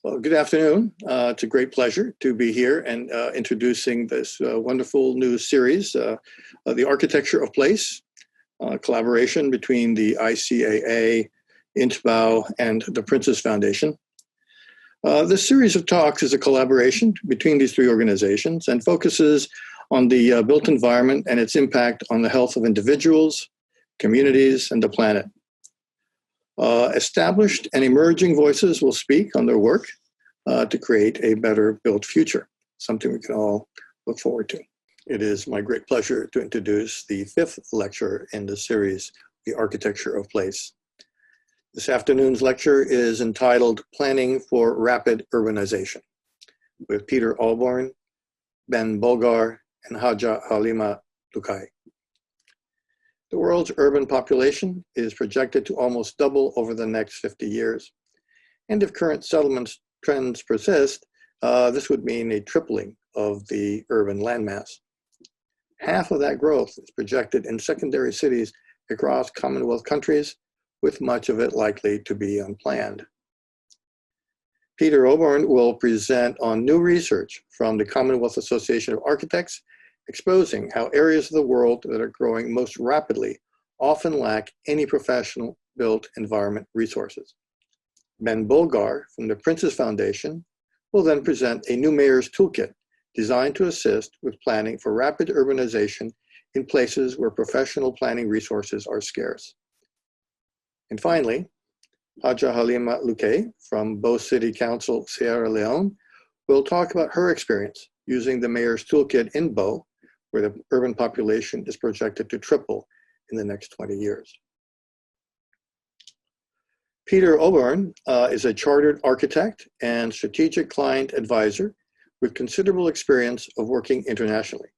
Well, good afternoon. It's a great pleasure to be here and introducing this wonderful new series, The Architecture of Place, collaboration between the ICAA, INTBAU, and the Prince's Foundation. This series of talks is a collaboration between these three organizations and focuses on the built environment and its impact on the health of individuals, communities, and the planet. Established and emerging voices will speak on their work to create a better built future, something we can all look forward to. It is my great pleasure to introduce the fifth lecture in the series, The Architecture of Place. This afternoon's lecture is entitled Planning for Rapid Urbanization, with Peter Oborn, Ben Bolgar, and Haja Halimah Lukay. The world's urban population is projected to almost double over the next 50 years. And if current settlement trends persist, this would mean a tripling of the urban landmass. Half of that growth is projected in secondary cities across Commonwealth countries, with much of it likely to be unplanned. Peter Oborn will present on new research from the Commonwealth Association of Architects, exposing how areas of the world that are growing most rapidly often lack any professional built environment resources. Ben Bolgar from the Prince's Foundation will then present a new mayor's toolkit designed to assist with planning for rapid urbanization in places where professional planning resources are scarce. And finally, Haja Halimah Lukay from Bo City Council, Sierra Leone, will talk about her experience using the mayor's toolkit in Bo, where the urban population is projected to triple in the next 20 years. Peter Oborn is a chartered architect and strategic client advisor with considerable experience of working internationally,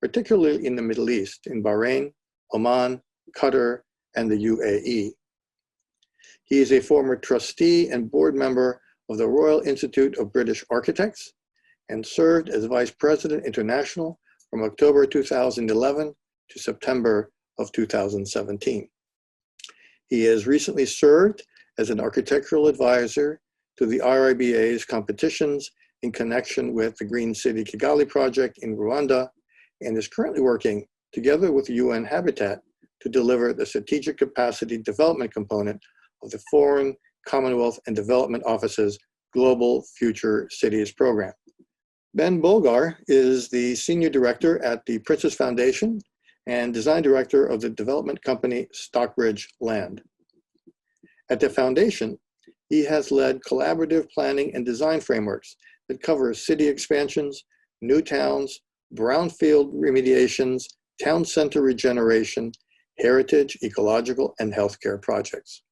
particularly in the Middle East, in Bahrain, Oman, Qatar, and the UAE. He is a former trustee and board member of the Royal Institute of British Architects and served as Vice President International from October 2011 to September of 2017. He has recently served as an architectural advisor to the RIBA's competitions in connection with the Green City Kigali project in Rwanda, and is currently working together with UN Habitat to deliver the strategic capacity development component of the Foreign, Commonwealth, and Development Office's Global Future Cities program. Ben Bolgar is the Senior Director at the Prince's Foundation and Design Director of the development company Stockbridge Land. At the Foundation, he has led collaborative planning and design frameworks that cover city expansions, new towns, brownfield remediations, town center regeneration, heritage, ecological, and healthcare projects.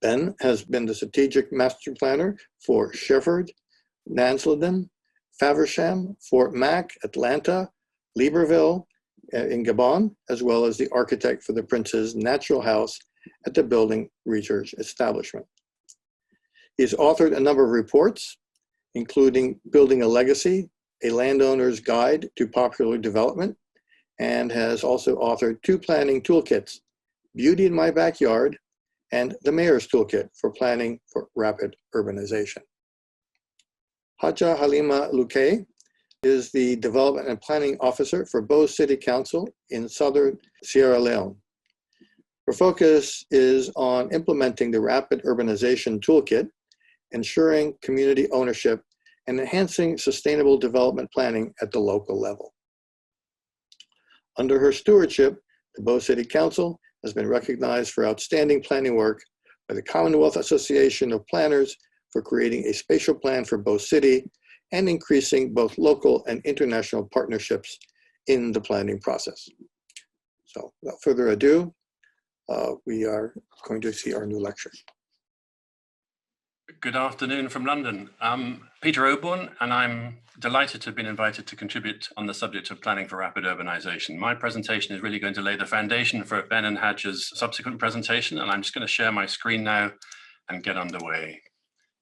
Ben has been the strategic master planner for Shefford, Nanslyden, Faversham, Fort Mac, Atlanta, Libreville in Gabon, as well as the architect for the Prince's Natural House at the Building Research Establishment. He has authored a number of reports, including Building a Legacy, a Landowner's Guide to Popular Development, and has also authored two planning toolkits, Beauty in My Backyard and the Mayor's Toolkit for Planning for Rapid Urbanization. Haja Halimah Lukay is the Development and Planning Officer for Bo City Council in southern Sierra Leone. Her focus is on implementing the Rapid Urbanization Toolkit, ensuring community ownership, and enhancing sustainable development planning at the local level. Under her stewardship, the Bo City Council has been recognized for outstanding planning work by the Commonwealth Association of Planners for creating a spatial plan for Bo City and increasing both local and international partnerships in the planning process. So without further ado, we are going to see our new lecture. Good afternoon from London. I'm Peter Oborn, and I'm delighted to have been invited to contribute on the subject of planning for rapid urbanization. My presentation is really going to lay the foundation for Ben and Haja's subsequent presentation, and I'm just going to share my screen now and get underway.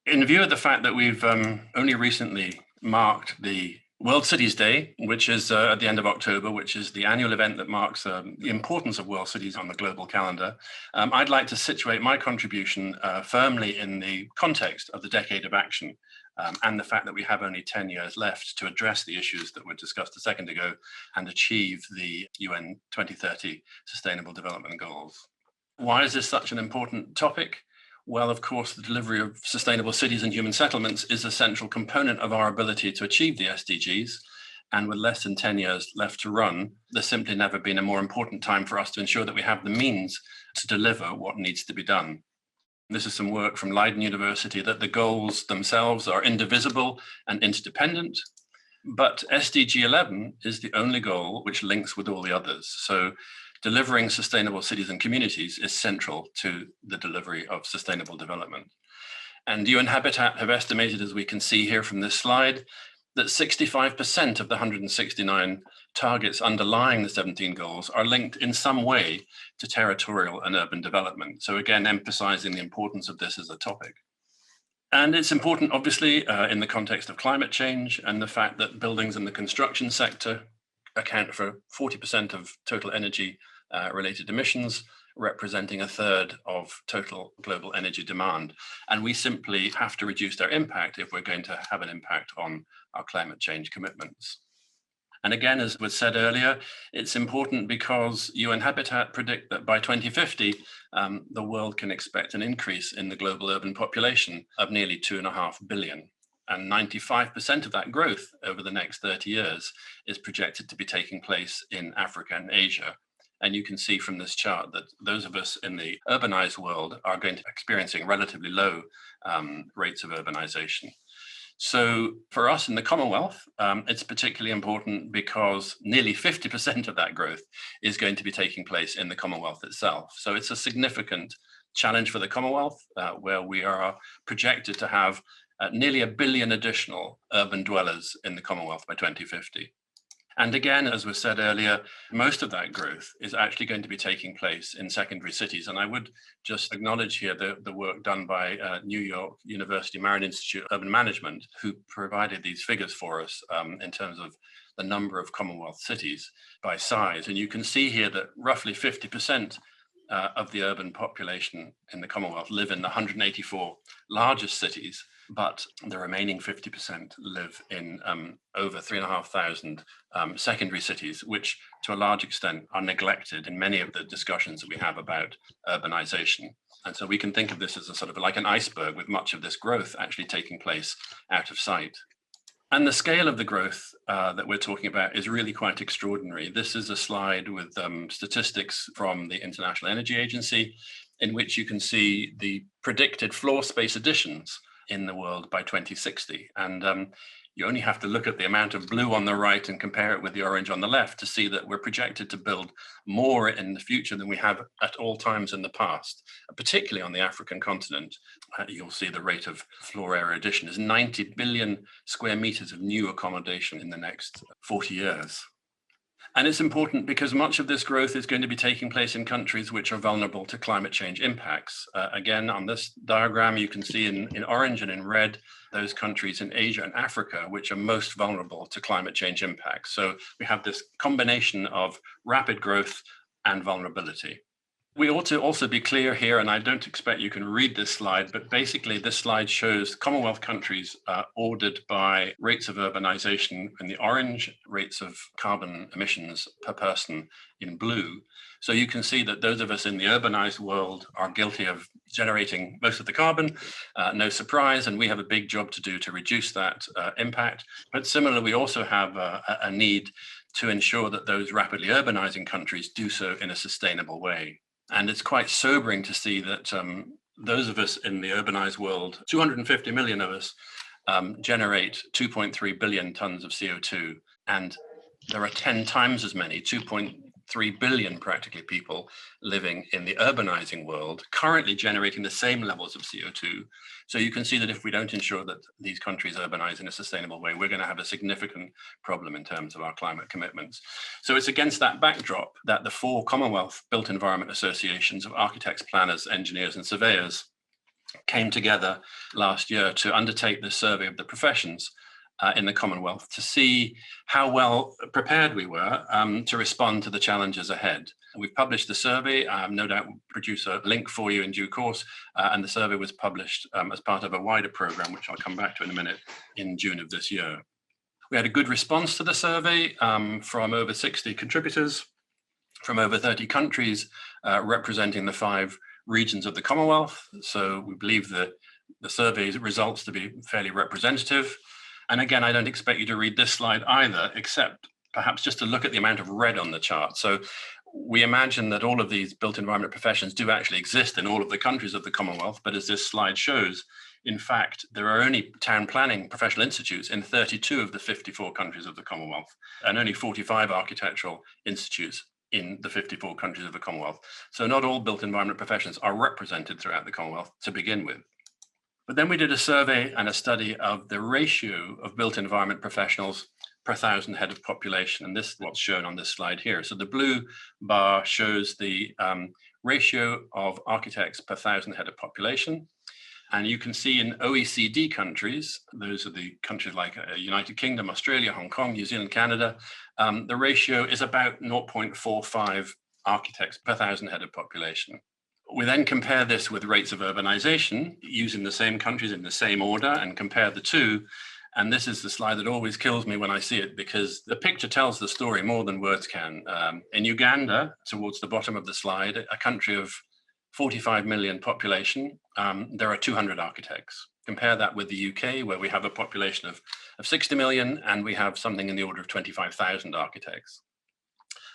In view of the fact that we've only recently marked the World Cities Day, which is at the end of October, which is the annual event that marks the importance of world cities on the global calendar. I'd like to situate my contribution firmly in the context of the Decade of Action and the fact that we have only 10 years left to address the issues that were discussed a second ago and achieve the UN 2030 Sustainable Development Goals. Why is this such an important topic? Well, of course, the delivery of sustainable cities and human settlements is a central component of our ability to achieve the SDGs. And with less than 10 years left to run, there's simply never been a more important time for us to ensure that we have the means to deliver what needs to be done. This is some work from Leiden University that the goals themselves are indivisible and interdependent, but SDG 11 is the only goal which links with all the others. So delivering sustainable cities and communities is central to the delivery of sustainable development. And UN Habitat have estimated, as we can see here from this slide, that 65% of the 169 targets underlying the 17 goals are linked in some way to territorial and urban development. So again, emphasizing the importance of this as a topic. And it's important, obviously, in the context of climate change and the fact that buildings in the construction sector account for 40% of total energy related emissions, representing a third of total global energy demand. And we simply have to reduce their impact if we're going to have an impact on our climate change commitments. And again, as was said earlier, it's important because UN Habitat predict that by 2050, the world can expect an increase in the global urban population of nearly 2.5 billion. And 95% of that growth over the next 30 years is projected to be taking place in Africa and Asia. And you can see from this chart that those of us in the urbanized world are going to be experiencing relatively low rates of urbanization. So for us in the Commonwealth, it's particularly important because nearly 50% of that growth is going to be taking place in the Commonwealth itself. So it's a significant challenge for the Commonwealth, where we are projected to have nearly 1 billion additional urban dwellers in the Commonwealth by 2050. And again, as was said earlier, most of that growth is actually going to be taking place in secondary cities. And I would just acknowledge here the work done by New York University Marin Institute of Urban Management, who provided these figures for us in terms of the number of Commonwealth cities by size. And you can see here that roughly 50% of the urban population in the Commonwealth live in the 184 largest cities, but the remaining 50% live in over 3,500 secondary cities, which to a large extent are neglected in many of the discussions that we have about urbanization. And so we can think of this as a sort of like an iceberg with much of this growth actually taking place out of sight. And the scale of the growth that we're talking about is really quite extraordinary. This is a slide with statistics from the International Energy Agency, in which you can see the predicted floor space additions in the world by 2060. And you only have to look at the amount of blue on the right and compare it with the orange on the left to see that we're projected to build more in the future than we have at all times in the past, particularly on the African continent. You'll see the rate of floor area addition is 90 billion square meters of new accommodation in the next 40 years. And it's important because much of this growth is going to be taking place in countries which are vulnerable to climate change impacts. Again, on this diagram, you can see in orange and in red, those countries in Asia and Africa, which are most vulnerable to climate change impacts. So we have this combination of rapid growth and vulnerability. We ought to also be clear here, and I don't expect you can read this slide, but basically this slide shows Commonwealth countries ordered by rates of urbanization in the orange, rates of carbon emissions per person in blue. So you can see that those of us in the urbanized world are guilty of generating most of the carbon, no surprise, and we have a big job to do to reduce that impact. But similarly, we also have a need to ensure that those rapidly urbanizing countries do so in a sustainable way. And it's quite sobering to see that those of us in the urbanized world, 250 million of us, generate 2.3 billion tons of CO2. And there are 10 times as many, 2.3 billion practically people living in the urbanizing world, currently generating the same levels of CO2. So you can see that if we don't ensure that these countries urbanize in a sustainable way, we're going to have a significant problem in terms of our climate commitments. So it's against that backdrop that the 4 Commonwealth Built Environment Associations of Architects, Planners, Engineers and Surveyors came together last year to undertake this survey of the professions in the Commonwealth to see how well prepared we were to respond to the challenges ahead. We've published the survey. No doubt we'll produce a link for you in due course. And the survey was published as part of a wider program, which I'll come back to in a minute, in June of this year. We had a good response to the survey from over 60 contributors from over 30 countries representing the 5 regions of the Commonwealth. So we believe that the survey results to be fairly representative. And again, I don't expect you to read this slide either, except perhaps just to look at the amount of red on the chart. So we imagine that all of these built environment professions do actually exist in all of the countries of the Commonwealth, but as this slide shows, in fact, there are only town planning professional institutes in 32 of the 54 countries of the Commonwealth, and only 45 architectural institutes in the 54 countries of the Commonwealth. So not all built environment professions are represented throughout the Commonwealth to begin with. But then we did a survey and a study of the ratio of built environment professionals per 1,000 head of population. And this is what's shown on this slide here. So the blue bar shows the ratio of architects per 1,000 head of population. And you can see in OECD countries, those are the countries like United Kingdom, Australia, Hong Kong, New Zealand, Canada, the ratio is about 0.45 architects per 1,000 head of population. We then compare this with rates of urbanization using the same countries in the same order and compare the two. And this is the slide that always kills me when I see it, because the picture tells the story more than words can. In Uganda, towards the bottom of the slide, a country of 45 million population, there are 200 architects. Compare that with the UK, where we have a population of 60 million and we have something in the order of 25,000 architects.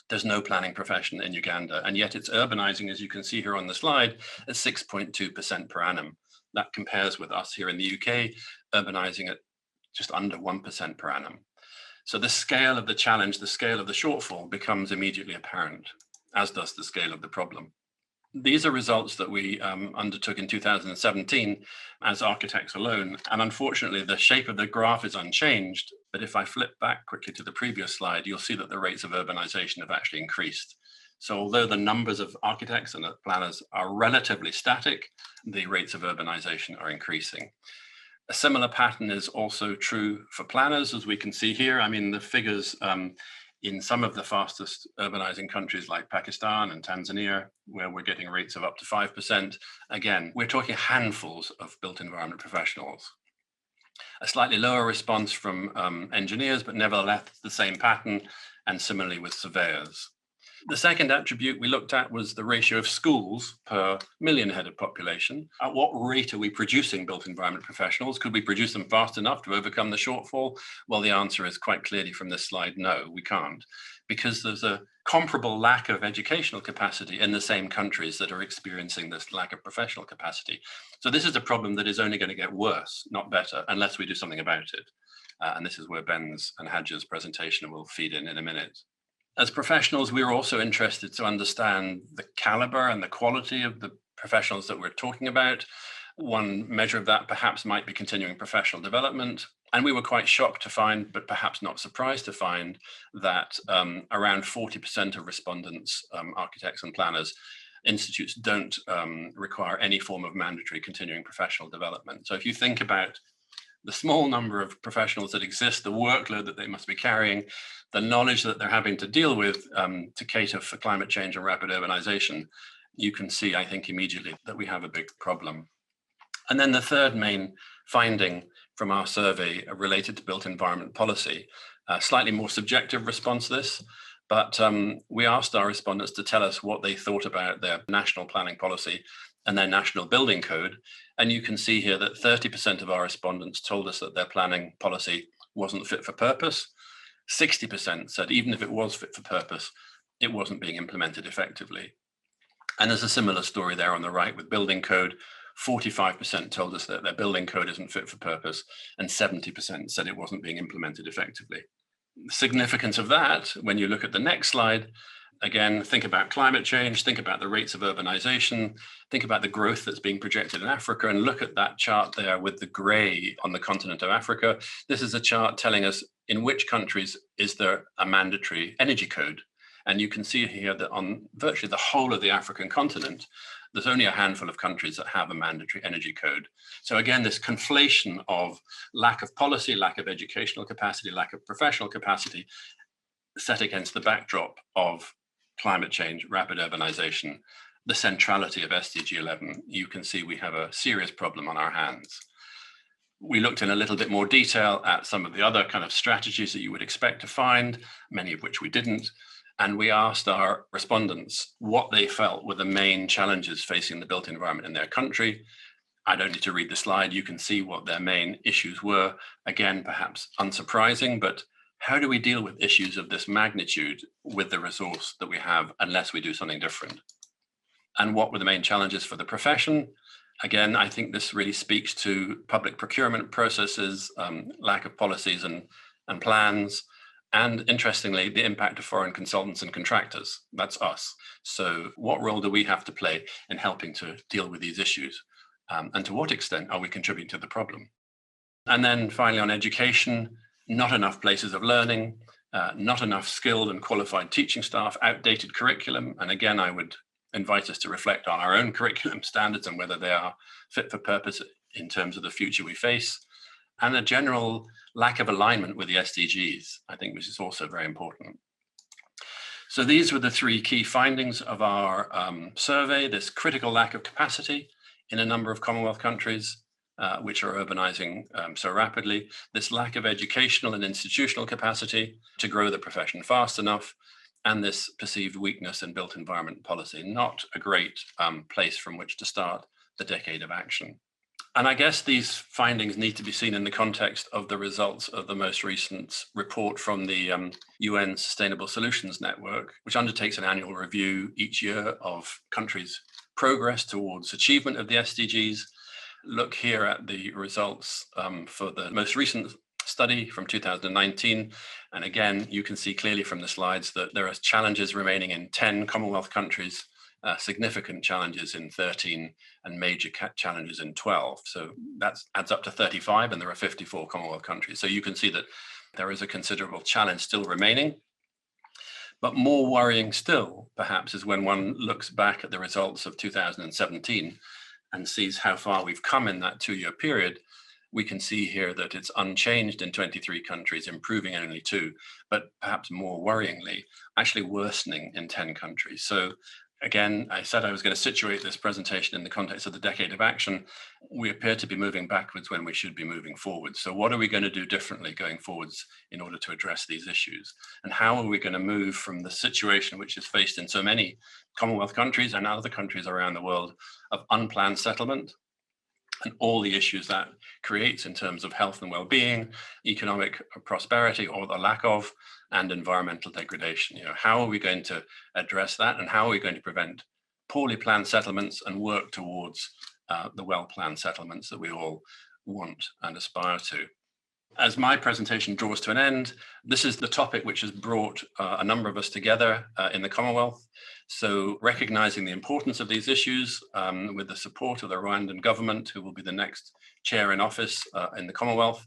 There's no planning profession in Uganda, and yet it's urbanizing, as you can see here on the slide, at 6.2% per annum. That compares with us here in the UK, urbanizing at just under 1% per annum. So the scale of the challenge, the scale of the shortfall becomes immediately apparent, as does the scale of the problem. These are results that we undertook in 2017 as architects alone. And unfortunately, the shape of the graph is unchanged. But if I flip back quickly to the previous slide, you'll see that the rates of urbanization have actually increased. So although the numbers of architects and planners are relatively static, the rates of urbanization are increasing. A similar pattern is also true for planners, as we can see here. I mean, the figures in some of the fastest urbanizing countries like Pakistan and Tanzania, where we're getting rates of up to 5%. Again, we're talking handfuls of built environment professionals. A slightly lower response from engineers, but nevertheless the same pattern, and similarly with surveyors. The second attribute we looked at was the ratio of schools per million head of population. At what rate are we producing built environment professionals? Could we produce them fast enough to overcome the shortfall? Well, the answer is quite clearly from this slide, no, we can't, because there's a comparable lack of educational capacity in the same countries that are experiencing this lack of professional capacity. So this is a problem that is only going to get worse, not better, unless we do something about it. And this is where Ben's and Haja's presentation will feed in a minute. As professionals, we're also interested to understand the caliber and the quality of the professionals that we're talking about. One measure of that perhaps might be continuing professional development. And we were quite shocked to find, but perhaps not surprised to find, that around 40% of respondents, architects and planners, institutes don't require any form of mandatory continuing professional development. So if you think about the small number of professionals that exist, the workload that they must be carrying, the knowledge that they're having to deal with to cater for climate change and rapid urbanization, you can see, I think, immediately that we have a big problem. And then the third main finding from our survey related to built environment policy, a slightly more subjective response to this, but we asked our respondents to tell us what they thought about their national planning policy and their national building code. And you can see here that 30% of our respondents told us that their planning policy wasn't fit for purpose. 60% said even if it was fit for purpose, it wasn't being implemented effectively. And there's a similar story there on the right with building code. 45% told us that their building code isn't fit for purpose, and 70% said it wasn't being implemented effectively. The significance of that, when you look at the next slide, again, think about climate change, think about the rates of urbanization, think about the growth that's being projected in Africa, and look at that chart there with the gray on the continent of Africa. This is a chart telling us in which countries is there a mandatory energy code, And you can see here that on virtually the whole of the African continent, there's only a handful of countries that have a mandatory energy code. So again, this conflation of lack of policy, lack of educational capacity, lack of professional capacity, set against the backdrop of climate change, rapid urbanization, the centrality of SDG 11, you can see we have a serious problem on our hands. We looked in a little bit more detail at some of the other kind of strategies that you would expect to find, many of which we didn't. And we asked our respondents what they felt were the main challenges facing the built environment in their country. I don't need to read the slide. You can see what their main issues were. Again, perhaps unsurprising, but how do we deal with issues of this magnitude with the resource that we have unless we do something different? And what were the main challenges for the profession? Again, I think this really speaks to public procurement processes, lack of policies and plans, and interestingly, the impact of foreign consultants and contractors. That's us. So what role do we have to play in helping to deal with these issues? And to what extent are we contributing to the problem? And then finally on education, not enough places of learning, not enough skilled and qualified teaching staff, outdated curriculum. And again, I would invite us to reflect on our own curriculum standards and whether they are fit for purpose in terms of the future we face. And a general lack of alignment with the SDGs, I think, which is also very important. So these were the three key findings of our survey: this critical lack of capacity in a number of Commonwealth countries, which are urbanizing so rapidly, this lack of educational and institutional capacity to grow the profession fast enough, and this perceived weakness in built environment policy. Not a great place from which to start the decade of action. And I guess these findings need to be seen in the context of the results of the most recent report from the UN Sustainable Solutions Network, which undertakes an annual review each year of countries' progress towards achievement of the SDGs. Look here at the results for the most recent study from 2019. And again, you can see clearly from the slides that there are challenges remaining in 10 Commonwealth countries, significant challenges in 13, and major challenges in 12. So that adds up to 35, and there are 54 Commonwealth countries. So you can see that there is a considerable challenge still remaining. But more worrying still, perhaps, is when one looks back at the results of 2017 and sees how far we've come in that 2-year period. We can see here that it's unchanged in 23 countries, improving in only 2, but perhaps more worryingly, actually worsening in 10 countries. So again, I said I was going to situate this presentation in the context of the decade of action. We appear to be moving backwards when we should be moving forward. So what are we going to do differently going forwards in order to address these issues? And how are we going to move from the situation which is faced in so many Commonwealth countries and other countries around the world of unplanned settlement and all the issues that creates in terms of health and well-being, economic prosperity or the lack of, and environmental degradation? How are we going to address that, and how are we going to prevent poorly planned settlements and work towards the well-planned settlements that we all want and aspire to? As my presentation draws to an end, this is the topic which has brought a number of us together in the Commonwealth. So recognizing the importance of these issues with the support of the Rwandan government, who will be the next chair in office in the Commonwealth,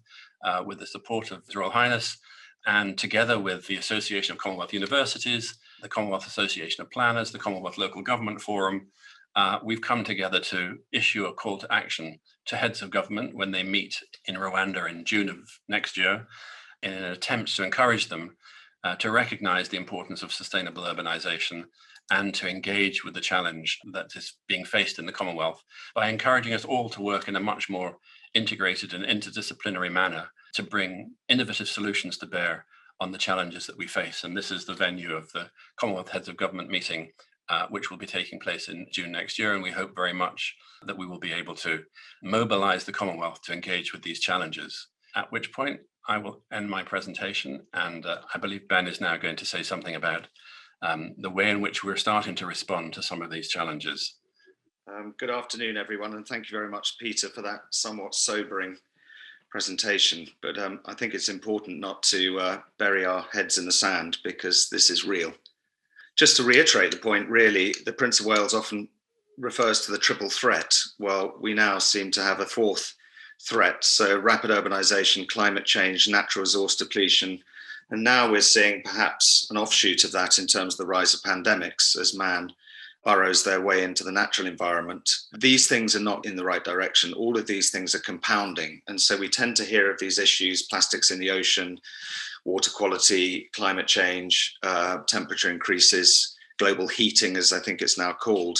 with the support of His Royal Highness, and together with the Association of Commonwealth Universities, the Commonwealth Association of Planners, the Commonwealth Local Government Forum, we've come together to issue a call to action to heads of government when they meet in Rwanda in June of next year, in an attempt to encourage them to recognize the importance of sustainable urbanization and to engage with the challenge that is being faced in the Commonwealth by encouraging us all to work in a much more integrated and interdisciplinary manner to bring innovative solutions to bear on the challenges that we face. And this is the venue of the Commonwealth Heads of Government meeting, which will be taking place in June next year. And we hope very much that we will be able to mobilize the Commonwealth to engage with these challenges, at which point I will end my presentation. And I believe Ben is now going to say something about the way in which we're starting to respond to some of these challenges. Good afternoon, everyone, and thank you very much, Peter, for that somewhat sobering presentation. But I think it's important not to bury our heads in the sand, because this is real. Just to reiterate the point, really, the Prince of Wales often refers to the triple threat. Well, we now seem to have a fourth threat. So rapid urbanisation, climate change, natural resource depletion, And now we're seeing perhaps an offshoot of that in terms of the rise of pandemics as man burrows their way into the natural environment. These things are not in the right direction. All of these things are compounding. And so we tend to hear of these issues, plastics in the ocean, water quality, climate change, temperature increases, global heating, as I think it's now called.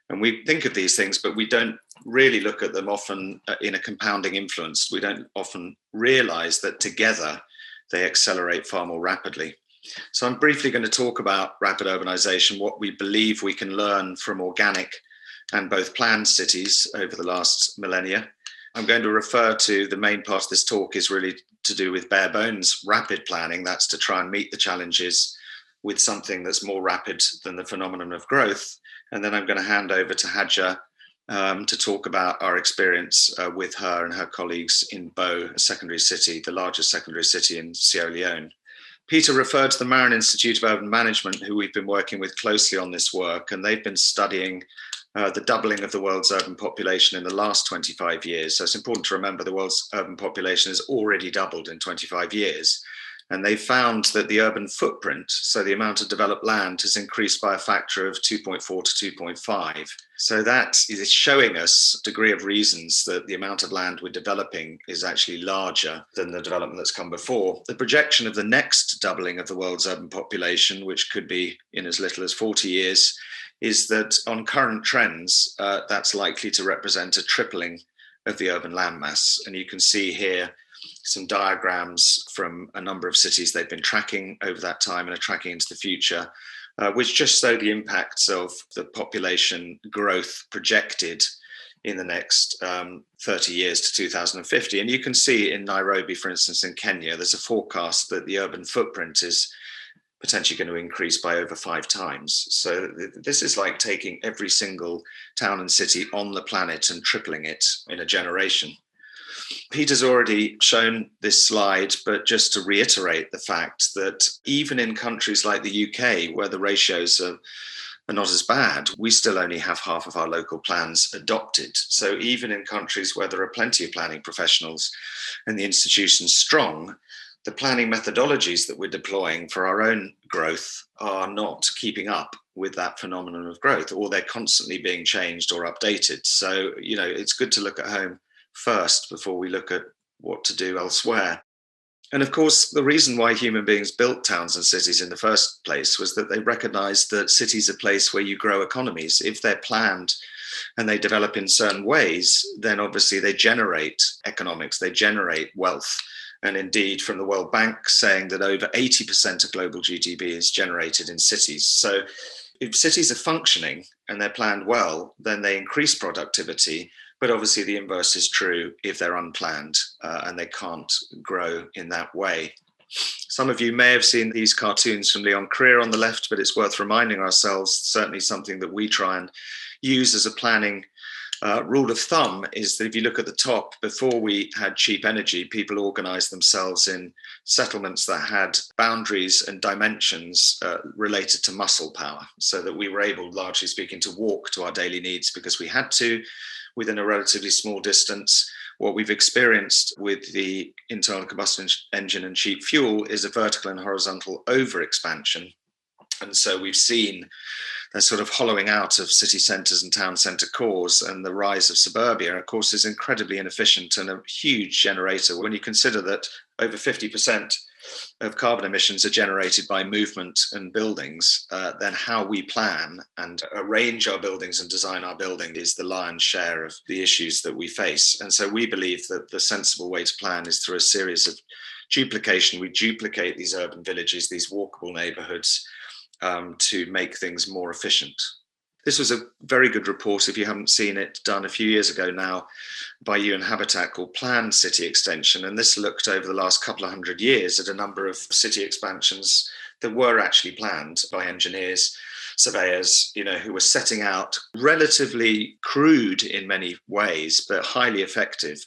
And we think of these things, but we don't really look at them often in a compounding influence. We don't often realize that together they accelerate far more rapidly. So I'm briefly going to talk about rapid urbanization, what we believe we can learn from organic and both planned cities over the last millennia. I'm going to refer to the main part of this talk is really to do with bare bones rapid planning. That's to try and meet the challenges with something that's more rapid than the phenomenon of growth. And then I'm going to hand over to Haja to talk about our experience with her and her colleagues in Bo, a secondary city, the largest secondary city in Sierra Leone. Peter referred to the Marin Institute of Urban Management, who we've been working with closely on this work, and they've been studying the doubling of the world's urban population in the last 25 years. So it's important to remember the world's urban population has already doubled in 25 years. And they found that the urban footprint, so the amount of developed land, has increased by a factor of 2.4 to 2.5. So that is showing us a degree of reasons that the amount of land we're developing is actually larger than the development that's come before. The projection of the next doubling of the world's urban population, which could be in as little as 40 years, is that on current trends, that's likely to represent a tripling of the urban landmass. And you can see here some diagrams from a number of cities they've been tracking over that time and are tracking into the future, which just show the impacts of the population growth projected in the next 30 years to 2050. And you can see in Nairobi, for instance, in Kenya, there's a forecast that the urban footprint is potentially going to increase by over 5 times. So this is like taking every single town and city on the planet and tripling it in a generation. Peter's already shown this slide, but just to reiterate the fact that even in countries like the UK, where the ratios are not as bad, we still only have half of our local plans adopted. So even in countries where there are plenty of planning professionals and the institution's strong, the planning methodologies that we're deploying for our own growth are not keeping up with that phenomenon of growth, or they're constantly being changed or updated. So, it's good to look at home first before we look at what to do elsewhere. And of course, the reason why human beings built towns and cities in the first place was that they recognized that cities are a place where you grow economies. If they're planned and they develop in certain ways, then obviously they generate economics, they generate wealth. And indeed, from the World Bank saying that over 80% of global GDP is generated in cities. So if cities are functioning and they're planned well, then they increase productivity. But obviously the inverse is true if they're unplanned and they can't grow in that way. Some of you may have seen these cartoons from Leon on the left, but it's worth reminding ourselves, certainly something that we try and use as a planning rule of thumb is that if you look at the top, before we had cheap energy, people organized themselves in settlements that had boundaries and dimensions related to muscle power, so that we were able, largely speaking, to walk to our daily needs because we had to, within a relatively small distance. What we've experienced with the internal combustion engine and cheap fuel is a vertical and horizontal overexpansion. And so we've seen the sort of hollowing out of city centres and town centre cores, and the rise of suburbia, of course, is incredibly inefficient and a huge generator. When you consider that over 50% of carbon emissions are generated by movement and buildings, then how we plan and arrange our buildings and design our building is the lion's share of the issues that we face. And so we believe that the sensible way to plan is through a series of duplication. We duplicate these urban villages, these walkable neighbourhoods, to make things more efficient. This was a very good report, if you haven't seen it, done a few years ago now by UN Habitat, called Planned City Extension. And this looked over the last couple of 100 years at a number of city expansions that were actually planned by engineers, surveyors, who were setting out relatively crude in many ways, but highly effective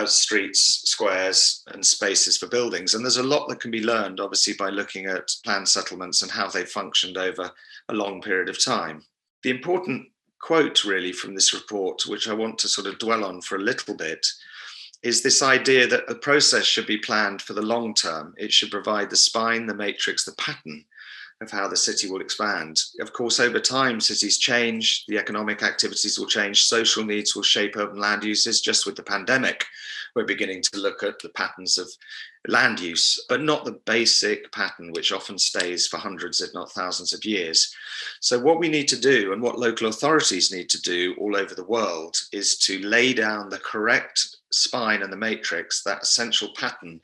streets, squares, and spaces for buildings. And there's a lot that can be learned, obviously, by looking at planned settlements and how they functioned over a long period of time. The important quote really from this report, which I want to sort of dwell on for a little bit, is this idea that the process should be planned for the long term. It should provide the spine, the matrix, the pattern of how the city will expand. Of course, over time, cities change, the economic activities will change, social needs will shape urban land uses. Just with the pandemic, we're beginning to look at the patterns of land use, but not the basic pattern, which often stays for hundreds, if not thousands of years. So what we need to do, and what local authorities need to do all over the world, is to lay down the correct spine and the matrix, that essential pattern,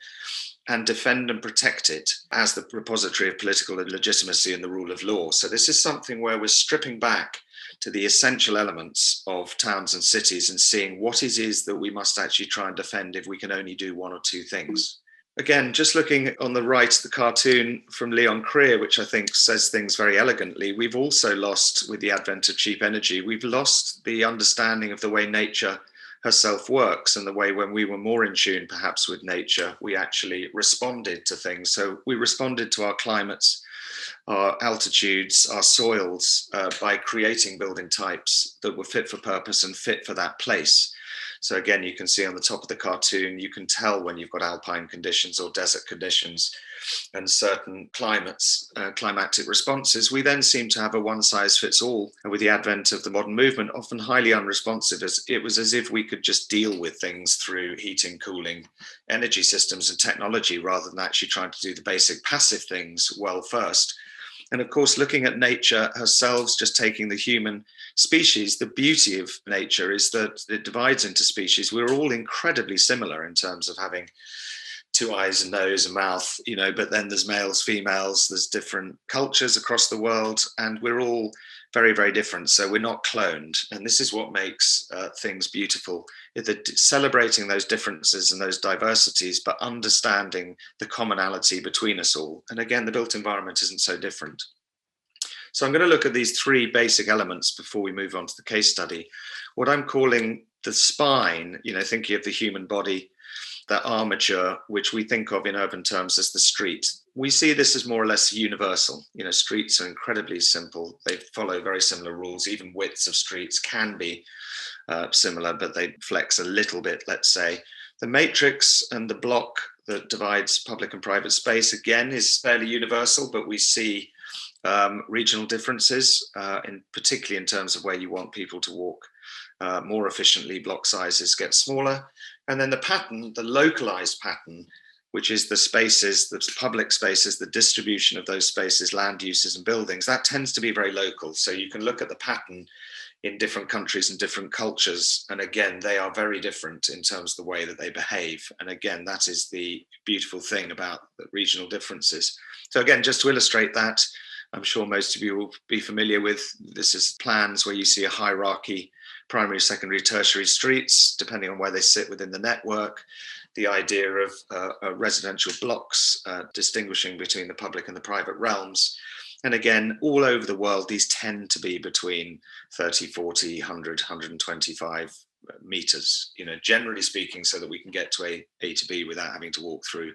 and defend and protect it as the repository of political legitimacy and the rule of law. So this is something where we're stripping back to the essential elements of towns and cities and seeing what it is that we must actually try and defend if we can only do one or two things. Again, just looking on the right, the cartoon from Leon, which I think says things very elegantly. We've also lost, with the advent of cheap energy, we've lost the understanding of the way nature herself works, and the way when we were more in tune perhaps with nature, we actually responded to things. So we responded to our climates, our altitudes, our soils, by creating building types that were fit for purpose and fit for that place. So again, you can see on the top of the cartoon, you can tell when you've got alpine conditions or desert conditions and certain climates, climatic responses. We then seem to have a one size fits all. And with the advent of the modern movement, often highly unresponsive, as it was as if we could just deal with things through heating, cooling, energy systems and technology, rather than actually trying to do the basic passive things well first. And of course, looking at nature herself, just taking the human species, the beauty of nature is that it divides into species. We're all incredibly similar in terms of having two eyes, a nose, a mouth, but then there's males, females, there's different cultures across the world, and we're all very, very different. So we're not cloned. And this is what makes things beautiful, celebrating those differences and those diversities, but understanding the commonality between us all. And again, the built environment isn't so different. So I'm going to look at these three basic elements before we move on to the case study. What I'm calling the spine, thinking of the human body, that armature, which we think of in urban terms as the street. We see this as more or less universal. Streets are incredibly simple. They follow very similar rules. Even widths of streets can be similar, but they flex a little bit, let's say. The matrix and the block that divides public and private space, again, is fairly universal, but we see regional differences, particularly in terms of where you want people to walk more efficiently. Block sizes get smaller. And then the pattern, the localized pattern, which is the spaces, the public spaces, the distribution of those spaces, land uses and buildings, that tends to be very local. So you can look at the pattern in different countries and different cultures. And again, they are very different in terms of the way that they behave. And again, that is the beautiful thing about the regional differences. So again, just to illustrate that, I'm sure most of you will be familiar with, this is plans where you see a hierarchy, primary, secondary, tertiary streets, depending on where they sit within the network. The idea of residential blocks, distinguishing between the public and the private realms. And again, all over the world, these tend to be between 30, 40, 100, 125 meters, generally speaking, so that we can get to A to B without having to walk through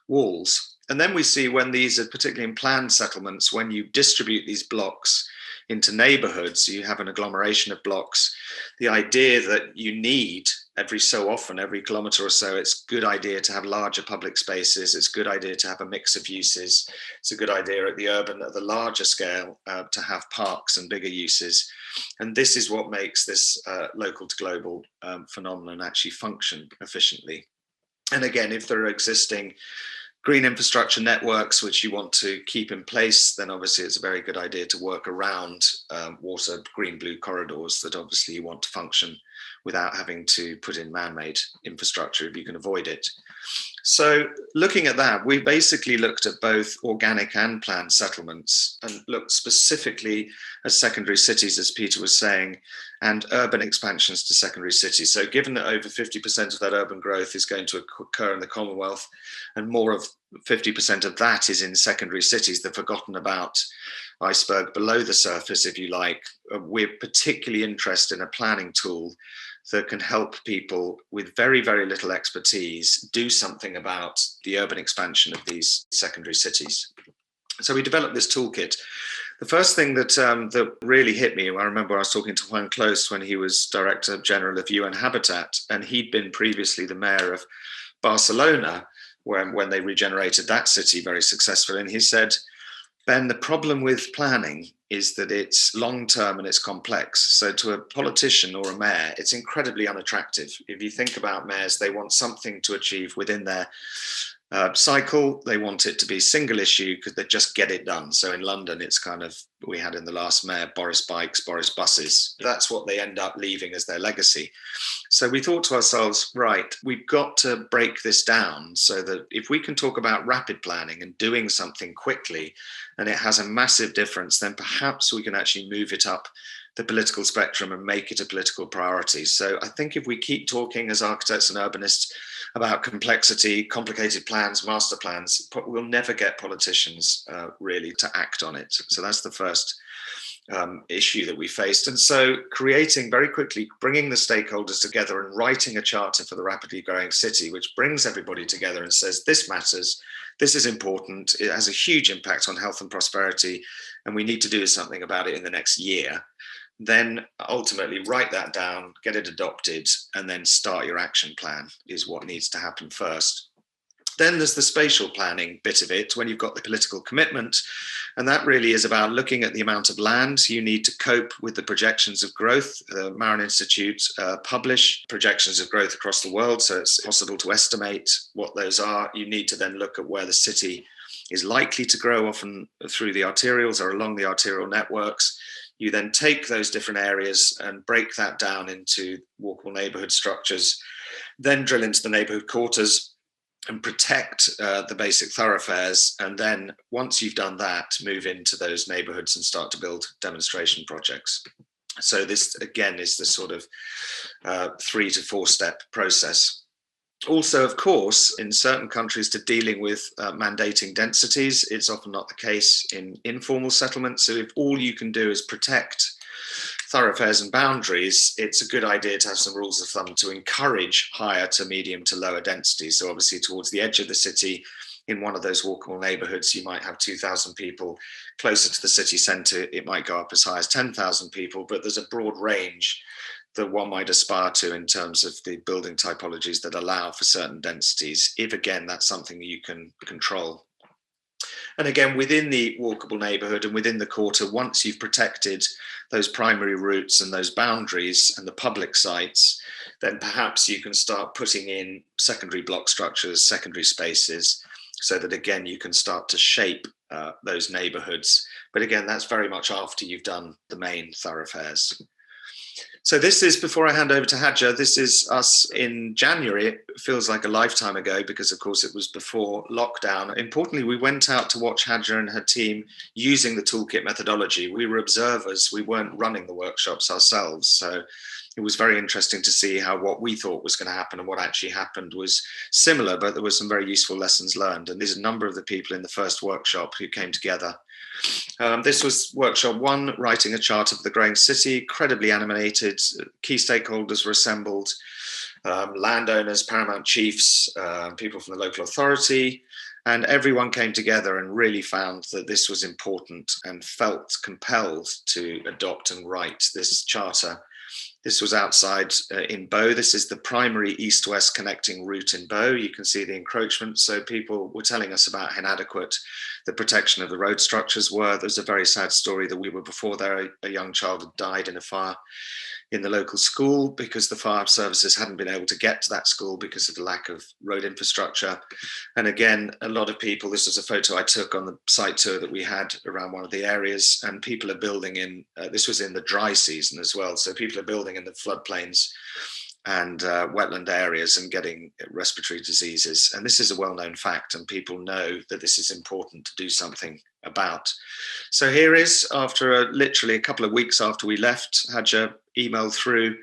walls. And then we see when these are particularly in planned settlements, when you distribute these blocks into neighborhoods, you have an agglomeration of blocks. The idea that you need every so often, every kilometer or so, it's a good idea to have larger public spaces. It's a good idea to have a mix of uses. It's a good idea at the larger scale, to have parks and bigger uses. And this is what makes this local to global phenomenon actually function efficiently. And again, if there are existing green infrastructure networks which you want to keep in place, then obviously it's a very good idea to work around water, green, blue corridors that obviously you want to function without having to put in man-made infrastructure if you can avoid it. So looking at that, we basically looked at both organic and planned settlements and looked specifically at secondary cities, as Peter was saying, and urban expansions to secondary cities. So given that over 50% of that urban growth is going to occur in the Commonwealth, and more of 50% of that is in secondary cities, the forgotten about iceberg below the surface, if you like, we're particularly interested in a planning tool that can help people with very, very little expertise do something about the urban expansion of these secondary cities. So we developed this toolkit. The first thing that really hit me, I remember I was talking to Juan Close when he was Director General of UN Habitat, and he'd been previously the mayor of Barcelona when they regenerated that city very successfully. And he said, Ben, the problem with planning is that it's long-term and it's complex. So to a politician or a mayor, it's incredibly unattractive. If you think about mayors, they want something to achieve within their cycle. They want it to be single issue because they just get it done. So in London, it's kind of, we had in the last mayor, Boris bikes, Boris buses. That's what they end up leaving as their legacy. So we thought to ourselves, right, we've got to break this down so that if we can talk about rapid planning and doing something quickly, and it has a massive difference, then perhaps we can actually move it up the political spectrum and make it a political priority. So I think if we keep talking as architects and urbanists about complexity, complicated plans, master plans, we'll never get politicians really to act on it. So that's the first issue that we faced. And so creating very quickly, bringing the stakeholders together and writing a charter for the rapidly growing city, which brings everybody together and says, this matters, this is important, it has a huge impact on health and prosperity, and we need to do something about it in the next year. Then ultimately write that down, get it adopted, and then start your action plan is what needs to happen first. Then there's the spatial planning bit of it, when you've got the political commitment, and that really is about looking at the amount of land you need to cope with the projections of growth. The Marin Institute publish projections of growth across the world, so it's possible to estimate what those are. You need to then look at where the city is likely to grow, often through the arterials or along the arterial networks. You then take those different areas and break that down into walkable neighborhood structures, then drill into the neighborhood quarters and protect the basic thoroughfares. And then once you've done that, move into those neighborhoods and start to build demonstration projects. So this, again, is the sort of 3 to 4 step process. Also, of course, in certain countries to dealing with mandating densities, it's often not the case in informal settlements. So if all you can do is protect thoroughfares and boundaries, it's a good idea to have some rules of thumb to encourage higher to medium to lower densities. So obviously towards the edge of the city, in one of those walkable neighborhoods, you might have 2,000 people. Closer to the city centre, it might go up as high as 10,000 people, but there's a broad range that one might aspire to in terms of the building typologies that allow for certain densities, if again, that's something you can control. And again, within the walkable neighborhood and within the quarter, once you've protected those primary routes and those boundaries and the public sites, then perhaps you can start putting in secondary block structures, secondary spaces, so that again, you can start to shape those neighborhoods. But again, that's very much after you've done the main thoroughfares. So this is, before I hand over to Haja, this is us in January. It feels like a lifetime ago because, of course, it was before lockdown. Importantly, we went out to watch Haja and her team using the toolkit methodology. We were observers. We weren't running the workshops ourselves. So it was very interesting to see how what we thought was going to happen and what actually happened was similar, but there were some very useful lessons learned. And there's a number of the people in the first workshop who came together. This was workshop 1, writing a charter for the growing city, incredibly animated. Key stakeholders were assembled, landowners, paramount chiefs, people from the local authority, and everyone came together and really found that this was important and felt compelled to adopt and write this charter. This was outside in Bow. This is the primary east-west connecting route in Bow. You can see the encroachment. So people were telling us about how inadequate the protection of the road structures were. There's a very sad story that we were before there. A young child had died in a fire in the local school because the fire services hadn't been able to get to that school because of the lack of road infrastructure. And again, a lot of people, this was a photo I took on the site tour that we had around one of the areas, and people are building in, this was in the dry season as well. So people are building in the floodplains and wetland areas and getting respiratory diseases. And this is a well-known fact, and people know that this is important to do something about. So here is, after literally a couple of weeks after we left, Haja emailed through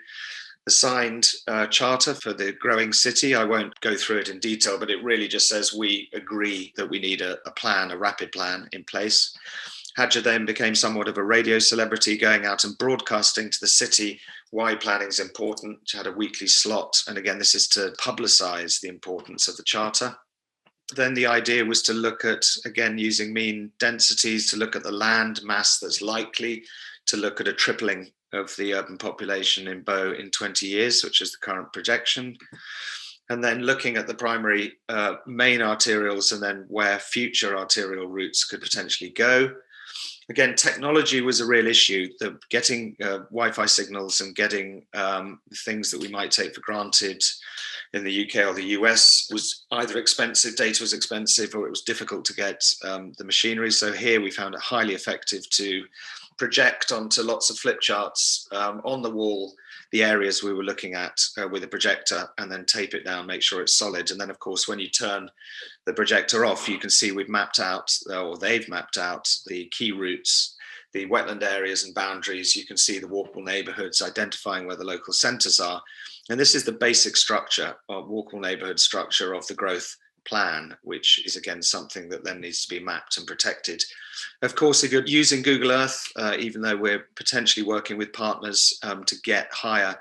the signed charter for the growing city. I won't go through it in detail, but it really just says we agree that we need a plan, a rapid plan in place. Haja then became somewhat of a radio celebrity, going out and broadcasting to the city why planning is important. She had a weekly slot. And again, this is to publicize the importance of the charter. then the idea was to look at, again, using mean densities, to look at the land mass that's likely, to look at a tripling of the urban population in Bow in 20 years, which is the current projection. And then looking at the primary main arterials and then where future arterial routes could potentially go. Again, technology was a real issue. Getting Wi-Fi signals and getting things that we might take for granted in the UK or the US was either expensive, data was expensive, or it was difficult to get the machinery. So here we found it highly effective to project onto lots of flip charts on the wall the areas we were looking at with a projector, and then tape it down, make sure it's solid. And then, of course, when you turn the projector off, you can see we've mapped out, or they've mapped out, the key routes, the wetland areas and boundaries. You can see the walkable neighbourhoods, identifying where the local centres are. And this is the basic structure, of walkable neighbourhood structure of the growth plan, which is again something that then needs to be mapped and protected. Of course, if you're using Google Earth, even though we're potentially working with partners to get higher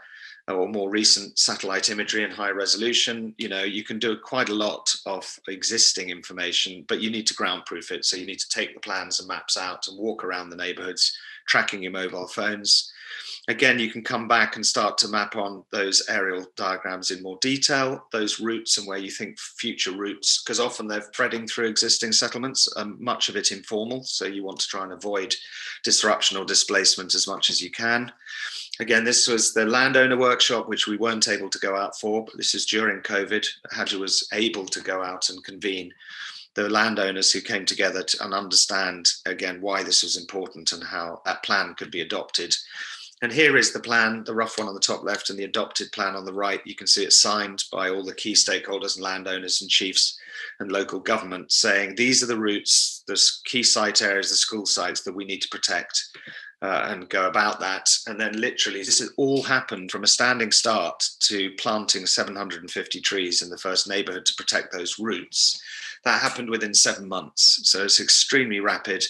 or more recent satellite imagery and high resolution, you can do quite a lot of existing information, but you need to ground-proof it. So you need to take the plans and maps out and walk around the neighborhoods, tracking your mobile phones. Again, you can come back and start to map on those aerial diagrams in more detail, those routes and where you think future routes, because often they're threading through existing settlements, much of it informal. So you want to try and avoid disruption or displacement as much as you can. Again, this was the landowner workshop, which we weren't able to go out for, but this is during COVID. Haja was able to go out and convene the landowners who came together and understand, again, why this was important and how that plan could be adopted. And here is the plan, the rough one on the top left and the adopted plan on the right. You can see it's signed by all the key stakeholders and landowners and chiefs and local government, saying these are the routes, the key site areas, the school sites that we need to protect and go about that. And then literally this has all happened from a standing start to planting 750 trees in the first neighborhood to protect those routes. That happened within 7 months. So it's extremely rapid.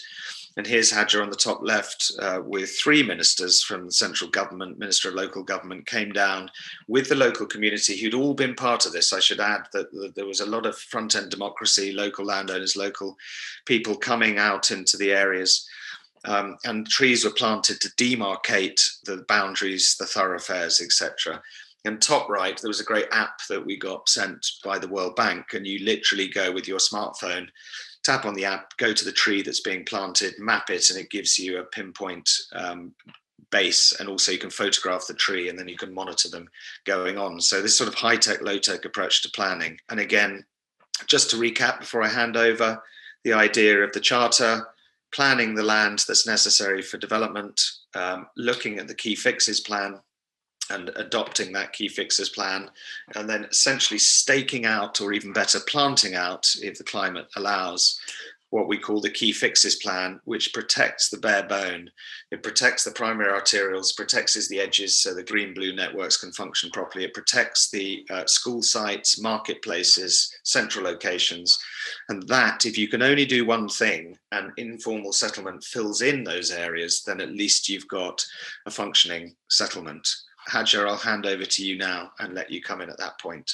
And here's Haja on the top left with 3 ministers from the central government, Minister of Local Government, came down with the local community who'd all been part of this. I should add that there was a lot of front-end democracy, local landowners, local people coming out into the areas. And trees were planted to demarcate the boundaries, the thoroughfares, etc. And top right, there was a great app that we got sent by the World Bank, and you literally go with your smartphone, tap on the app, go to the tree that's being planted, map it, and it gives you a pinpoint base. And also you can photograph the tree and then you can monitor them going on. So this sort of high-tech, low-tech approach to planning. And again, just to recap before I hand over, the idea of the charter, planning the land that's necessary for development, looking at the key fixes plan, and adopting that key fixes plan, and then essentially staking out, or even better, planting out, if the climate allows, what we call the key fixes plan, which protects the bare bone. It protects the primary arterials, protects the edges so the green-blue networks can function properly. It protects the school sites, marketplaces, central locations. And that, if you can only do one thing and informal settlement fills in those areas, then at least you've got a functioning settlement. Haja, I'll hand over to you now and let you come in at that point.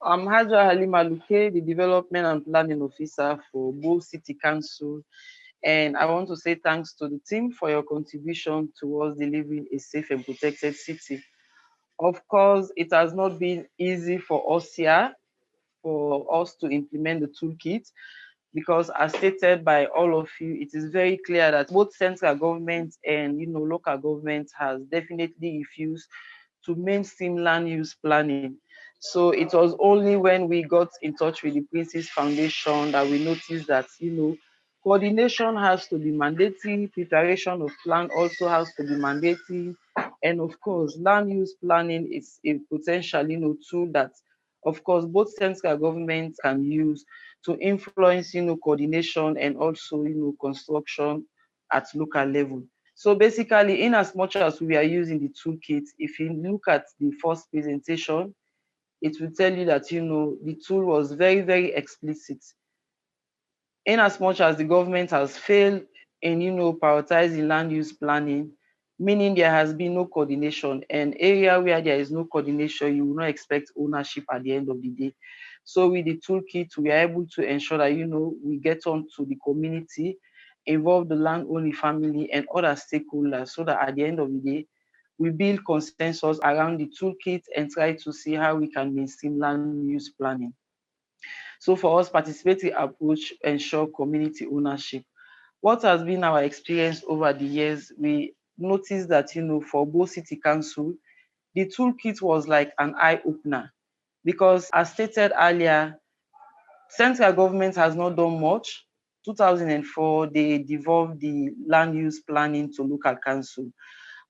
I'm Haja Halimah Lukay, the Development and Planning Officer for Bow City Council. And I want to say thanks to the team for your contribution towards delivering a safe and protected city. Of course, it has not been easy for us here, for us to implement the toolkit, because as stated by all of you, it is very clear that both central government and local government has definitely refused to mainstream land use planning. So it was only when we got in touch with the Prince's Foundation that we noticed that coordination has to be mandatory, preparation of plan also has to be mandatory, and of course land use planning is a potential tool that of course both central governments can use to influence coordination and also construction at local level. So basically, in as much as we are using the toolkit, if you look at the first presentation, it will tell you that the tool was very, very explicit. In as much as the government has failed in prioritizing land use planning, meaning there has been no coordination. An area where there is no coordination, you will not expect ownership at the end of the day. So with the toolkit, we are able to ensure that, we get on to the community, involve the landowning family and other stakeholders, so that at the end of the day, we build consensus around the toolkit and try to see how we can mainstream land use planning. So for us, participatory approach ensure community ownership. What has been our experience over the years, we noticed that, for both city council, the toolkit was like an eye-opener, because as stated earlier, central government has not done much. 2004, they devolved the land use planning to local council,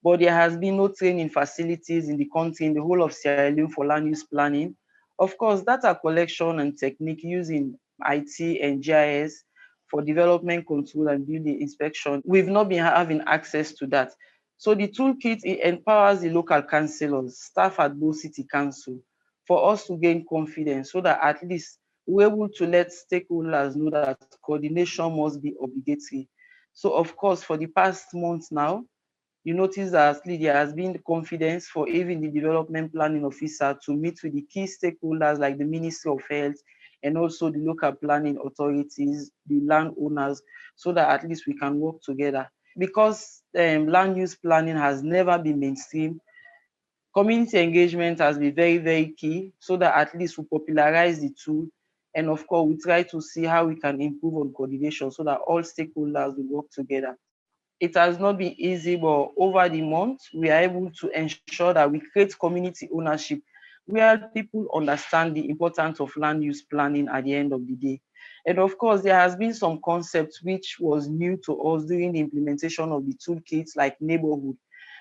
but there has been no training facilities in the country, in the whole of Sierra Leone, for land use planning. Of course, data collection and technique using IT and GIS for development control and building inspection, we've not been having access to that. So the toolkit, it empowers the local councillors, staff at both city council, for us to gain confidence, so that at least we're able to let stakeholders know that coordination must be obligatory. So of course, for the past months now, you notice that there has been confidence for even the development planning officer to meet with the key stakeholders like the Ministry of Health and also the local planning authorities, the landowners, so that at least we can work together. Because land use planning has never been mainstream, community engagement has been very, very key, so that at least we popularize the tool. And of course, we try to see how we can improve on coordination so that all stakeholders will work together. It has not been easy, but over the month, we are able to ensure that we create community ownership where people understand the importance of land use planning at the end of the day. And of course, there has been some concepts which was new to us during the implementation of the toolkits, like neighborhood,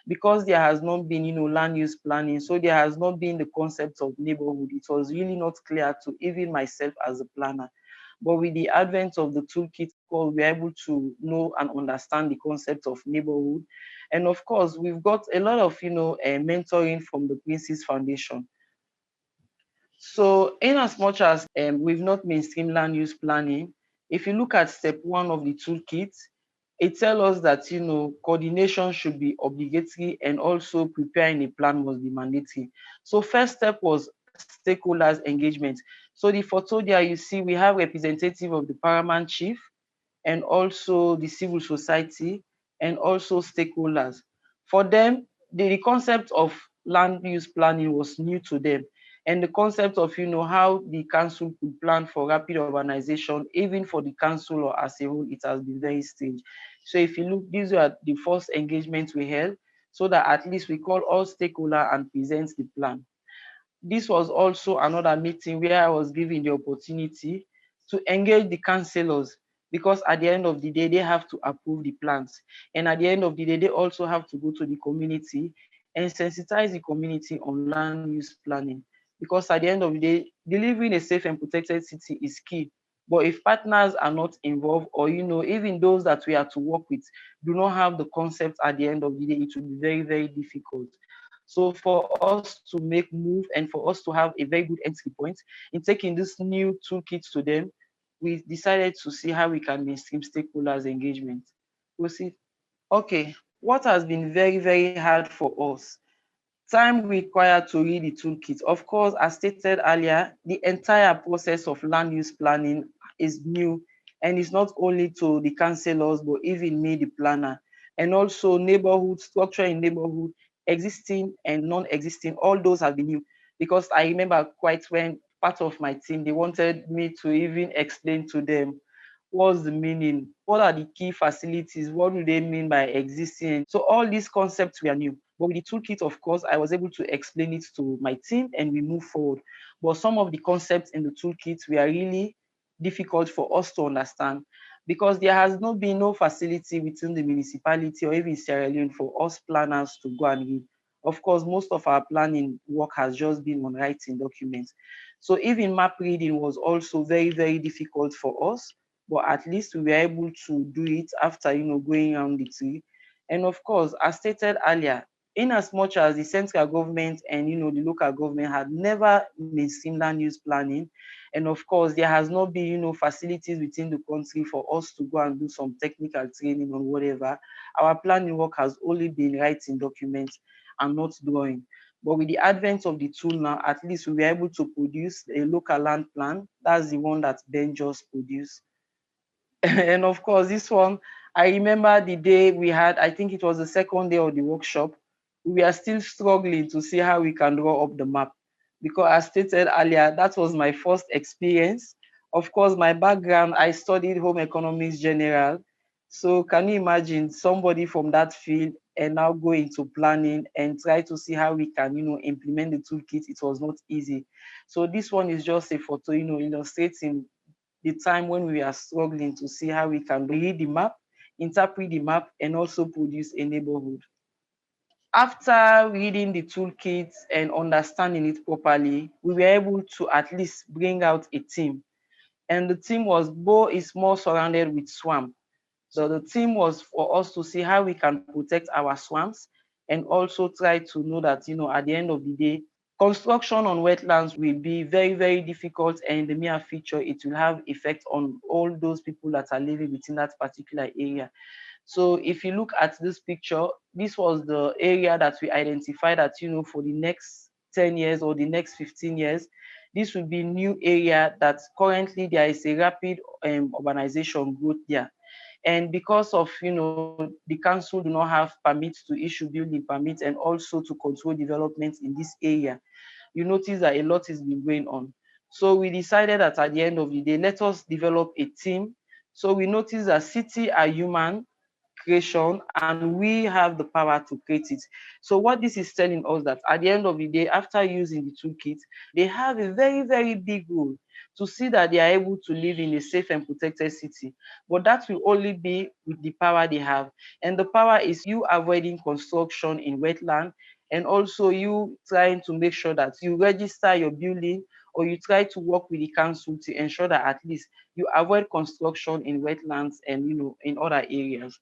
because there has not been, land use planning. So there has not been the concept of neighborhood. It was really not clear to even myself as a planner. But with the advent of the toolkit, we're able to know and understand the concept of neighborhood. And of course, we've got a lot of, mentoring from the Prince's Foundation. So in as much as we've not mainstream land use planning, if you look at step 1 of the toolkit, it tells us that, coordination should be obligatory and also preparing a plan must be mandatory. So first step was stakeholders engagement. So the photo there you see, we have representative of the paramount chief and also the civil society and also stakeholders. For them, the concept of land use planning was new to them. And the concept of, how the council could plan for rapid urbanization, even for the council or as a whole, it has been very strange. So if you look, these are the first engagements we held, so that at least we call all stakeholders and present the plan. This was also another meeting where I was given the opportunity to engage the councillors, because at the end of the day, they have to approve the plans. And at the end of the day, they also have to go to the community and sensitize the community on land use planning. Because at the end of the day, delivering a safe and protected city is key. But if partners are not involved, or even those that we are to work with do not have the concept at the end of the day, it will be very, very difficult. So for us to make move and for us to have a very good entry point in taking this new toolkit to them, we decided to see how we can mainstream stakeholders engagement. We'll see. Okay, what has been very, very hard for us? Time required to read the toolkit. Of course, as stated earlier, the entire process of land use planning is new, and it's not only to the councillors, but even me, the planner, and also neighborhood, structure in neighborhood, existing and non-existing, all those have been new. Because I remember quite when part of my team, they wanted me to even explain to them what's the meaning, what are the key facilities, what do they mean by existing. So all these concepts were new. But with the toolkit, of course, I was able to explain it to my team and we move forward. But some of the concepts in the toolkit were really difficult for us to understand, because there has not been no facility within the municipality or even Sierra Leone for us planners to go and read. Of course, most of our planning work has just been on writing documents. So even map reading was also very, very difficult for us, but at least we were able to do it after, going around the tree. And of course, as stated earlier, in as much as the central government and, the local government had never mainstream land use planning, and of course, there has not been, facilities within the country for us to go and do some technical training or whatever. Our planning work has only been writing documents and not drawing. But with the advent of the tool now, at least we were able to produce a local land plan. That's the one that Ben just produced. And of course, this one, I remember the day we had, I think it was the second day of the workshop, we are still struggling to see how we can draw up the map. Because as stated earlier, that was my first experience. Of course, my background, I studied home economics general. So can you imagine somebody from that field and now go into planning and try to see how we can, implement the toolkit? It was not easy. So this one is just a photo, illustrating the time when we are struggling to see how we can read the map, interpret the map, and also produce a neighborhood. After reading the toolkit and understanding it properly, we were able to at least bring out a team. And the team was is more surrounded with swamp. So the team was for us to see how we can protect our swamps and also try to know that, at the end of the day, construction on wetlands will be very, very difficult, and in the near future, it will have effect on all those people that are living within that particular area. So if you look at this picture, this was the area that we identified that, for the next 10 years or the next 15 years, this will be new area that currently there is a rapid urbanization growth there. And because of, the council do not have permits to issue building permits and also to control development in this area, you notice that a lot is been going on. So we decided that at the end of the day, let us develop a team. So we noticed that cities are human creation and we have the power to create it. So what this is telling us that at the end of the day, after using the toolkit, they have a very, very big role to see that they are able to live in a safe and protected city. But that will only be with the power they have. And the power is you avoiding construction in wetland, and also you trying to make sure that you register your building, or you try to work with the council to ensure that at least you avoid construction in wetlands and, in other areas.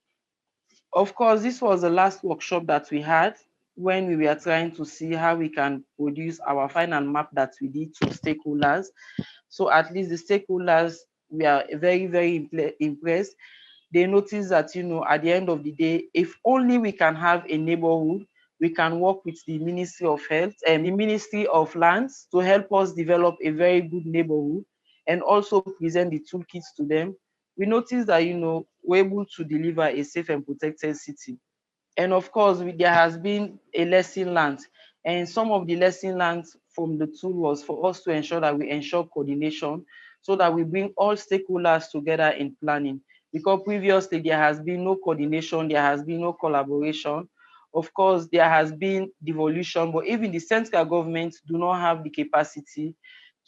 Of course, this was the last workshop that we had when we were trying to see how we can produce our final map that we did to stakeholders. So at least the stakeholders were very, very impressed. They noticed that, at the end of the day, if only we can have a neighborhood, we can work with the Ministry of Health and the Ministry of Lands to help us develop a very good neighborhood and also present the toolkits to them. We noticed that, we're able to deliver a safe and protected city. And of course, there has been a lesson learned. And some of the lesson learned from the tool was for us to ensure that we ensure coordination so that we bring all stakeholders together in planning. Because previously there has been no coordination, there has been no collaboration. Of course, there has been devolution, but even the central government do not have the capacity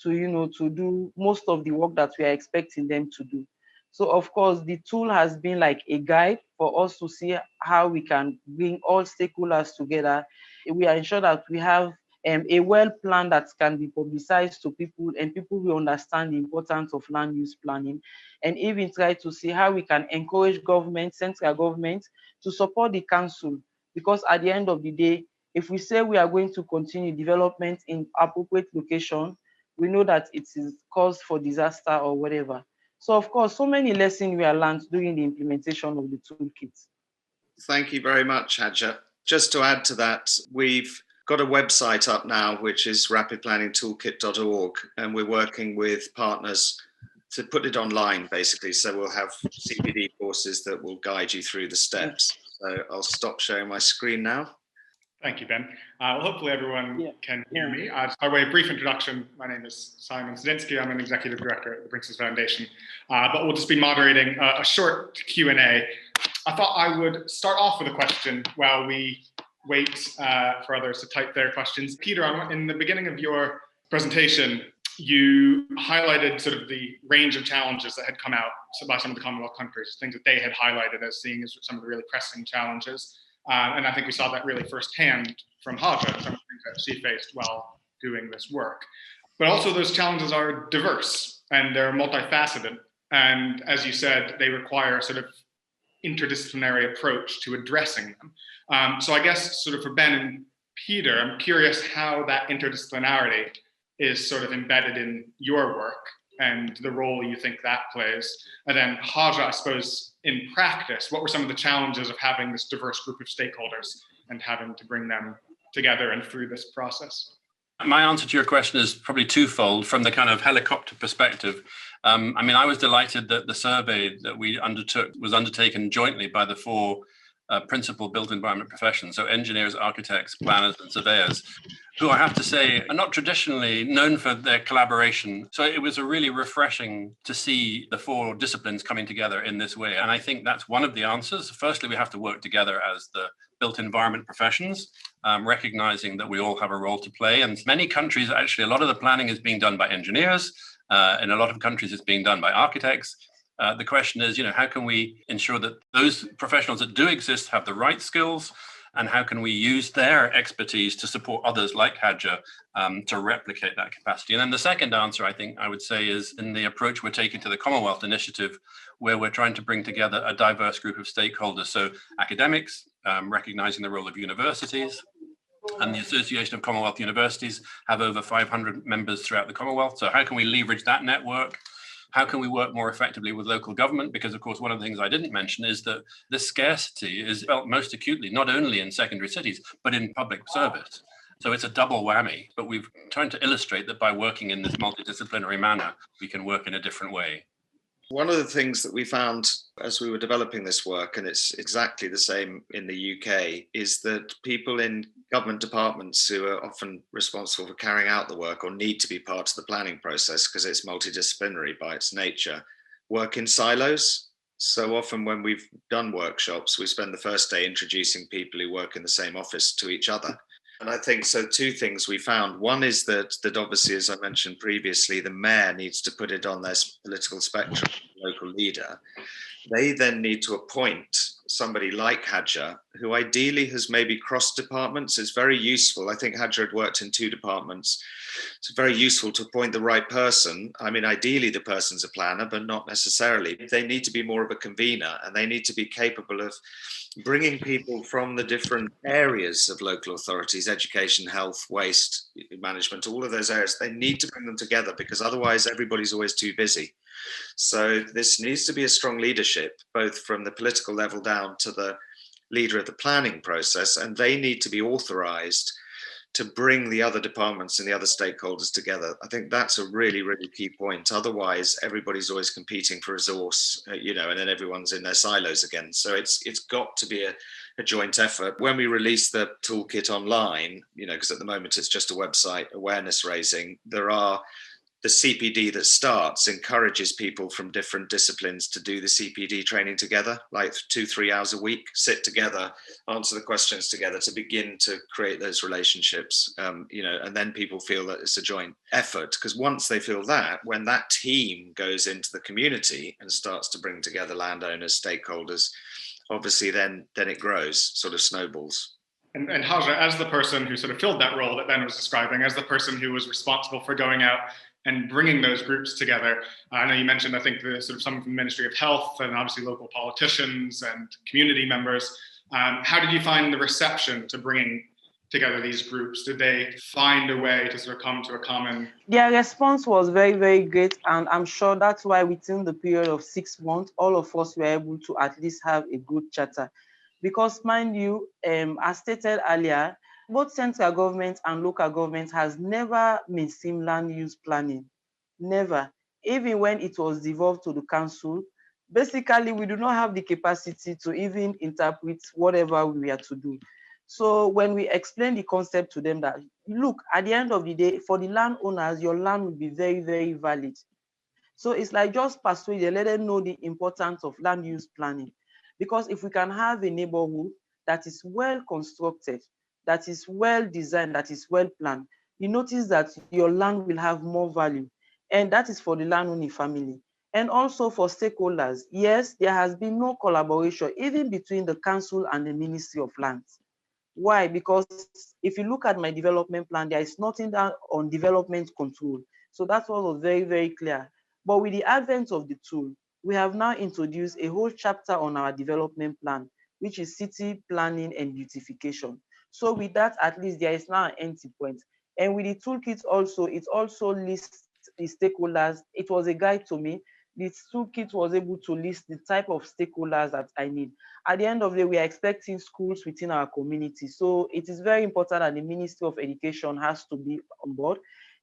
to do most of the work that we are expecting them to do. So of course, the tool has been like a guide for us to see how we can bring all stakeholders together. We are ensured that we have a well plan that can be publicized to people and people will understand the importance of land use planning, and even try to see how we can encourage government, central government, to support the council. Because at the end of the day, if we say we are going to continue development in appropriate location, we know that it is cause for disaster or whatever. So of course, so many lessons we are learned during the implementation of the toolkit. Thank you very much, Haja. Just to add to that, we've got a website up now, which is rapidplanningtoolkit.org, and we're working with partners to put it online, basically. So we'll have CPD courses that will guide you through the steps. So I'll stop sharing my screen now. Thank you, Ben. Well, hopefully everyone can hear me. By way of brief introduction, my name is Simon Zdinsky. I'm an executive director at the Princess Foundation, but we'll just be moderating a short Q&A. I thought I would start off with a question while we wait for others to type their questions. Peter, in the beginning of your presentation, you highlighted sort of the range of challenges that had come out by some of the Commonwealth countries, things that they had highlighted as seeing as some of the really pressing challenges. And I think we saw that really firsthand from Haja, some of the things that she faced while doing this work. But also those challenges are diverse and they're multifaceted. And as you said, they require a sort of interdisciplinary approach to addressing them. So I guess sort of for Ben and Peter, I'm curious how that interdisciplinarity is sort of embedded in your work and the role you think that plays. And then Haja, I suppose, in practice, what were some of the challenges of having this diverse group of stakeholders and having to bring them together and through this process? My answer to your question is probably twofold. From the kind of helicopter perspective, I was delighted that the survey that we undertook was undertaken jointly by the four principal built environment professions, so engineers, architects, planners, and surveyors, who I have to say are not traditionally known for their collaboration. So it was a really refreshing to see the four disciplines coming together in this way. And I think that's one of the answers. Firstly, we have to work together as the built environment professions, recognizing that we all have a role to play. And many countries, actually, a lot of the planning is being done by engineers. In a lot of countries, it's being done by architects. The question is, how can we ensure that those professionals that do exist have the right skills, and how can we use their expertise to support others like Haja to replicate that capacity? And then the second answer, I think I would say, is in the approach we're taking to the Commonwealth Initiative, where we're trying to bring together a diverse group of stakeholders. So academics, recognizing the role of universities, and the Association of Commonwealth Universities have over 500 members throughout the Commonwealth. So how can we leverage that network? How can we work more effectively with local government? Because, of course, one of the things I didn't mention is that this scarcity is felt most acutely, not only in secondary cities, but in public service. So it's a double whammy. But we've tried to illustrate that by working in this multidisciplinary manner, we can work in a different way. One of the things that we found as we were developing this work, and it's exactly the same in the UK, is that people in government departments who are often responsible for carrying out the work or need to be part of the planning process because it's multidisciplinary by its nature, work in silos. So often when we've done workshops, we spend the first day introducing people who work in the same office to each other. And I think so two things we found. One is that obviously, as I mentioned previously, the mayor needs to put it on their political spectrum, local leader. They then need to appoint somebody like Haja, who ideally has maybe crossed departments. It's very useful. I think Haja had worked in two departments. It's very useful to appoint the right person. Ideally the person's a planner, but not necessarily. They need to be more of a convener, and they need to be capable of bringing people from the different areas of local authorities, education, health, waste management, all of those areas. They need to bring them together because otherwise everybody's always too busy. So this needs to be a strong leadership, both from the political level down to the leader of the planning process, and they need to be authorized to bring the other departments and the other stakeholders together. I think that's a really, really key point. Otherwise, everybody's always competing for resource, and then everyone's in their silos again. So it's got to be a joint effort. When we release the toolkit online, because at the moment it's just a website awareness raising, the CPD that starts encourages people from different disciplines to do the CPD training together, like 2-3 hours a week, sit together, answer the questions together to begin to create those relationships, and then people feel that it's a joint effort. Because once they feel that, when that team goes into the community and starts to bring together landowners, stakeholders, obviously then it grows, sort of snowballs. And Haja, as the person who sort of filled that role that Ben was describing, as the person who was responsible for going out and bringing those groups together, I know you mentioned, I think, the sort of someone from the Ministry of Health and obviously local politicians and community members. How did you find the reception to bringing together these groups? Did they find a way to sort of come to a common? Their response was very, very great. And I'm sure that's why within the period of 6 months, all of us were able to at least have a good charter. Because mind you, as stated earlier, both central government and local government has never mainstreamed land use planning. Never. Even when it was devolved to the council, basically we do not have the capacity to even interpret whatever we are to do. So when we explain the concept to them that, look, at the end of the day, for the landowners, your land will be very, very valid. So it's like just persuade them, let them know the importance of land use planning. Because if we can have a neighborhood that is well constructed, that is well designed, that is well planned, you notice that your land will have more value. And that is for the landowning family. And also for stakeholders. Yes, there has been no collaboration, even between the council and the Ministry of Lands. Why? Because if you look at my development plan, there is nothing down on development control. So that was very, very clear. But with the advent of the tool, we have now introduced a whole chapter on our development plan, which is city planning and beautification. So with that, at least there is now an entry point. And with the toolkit also, it also lists the stakeholders. It was a guide to me this toolkit was able to list the type of stakeholders that I need. At the end of the day, we are expecting schools within our community. So it is very important that the Ministry of Education has to be on board.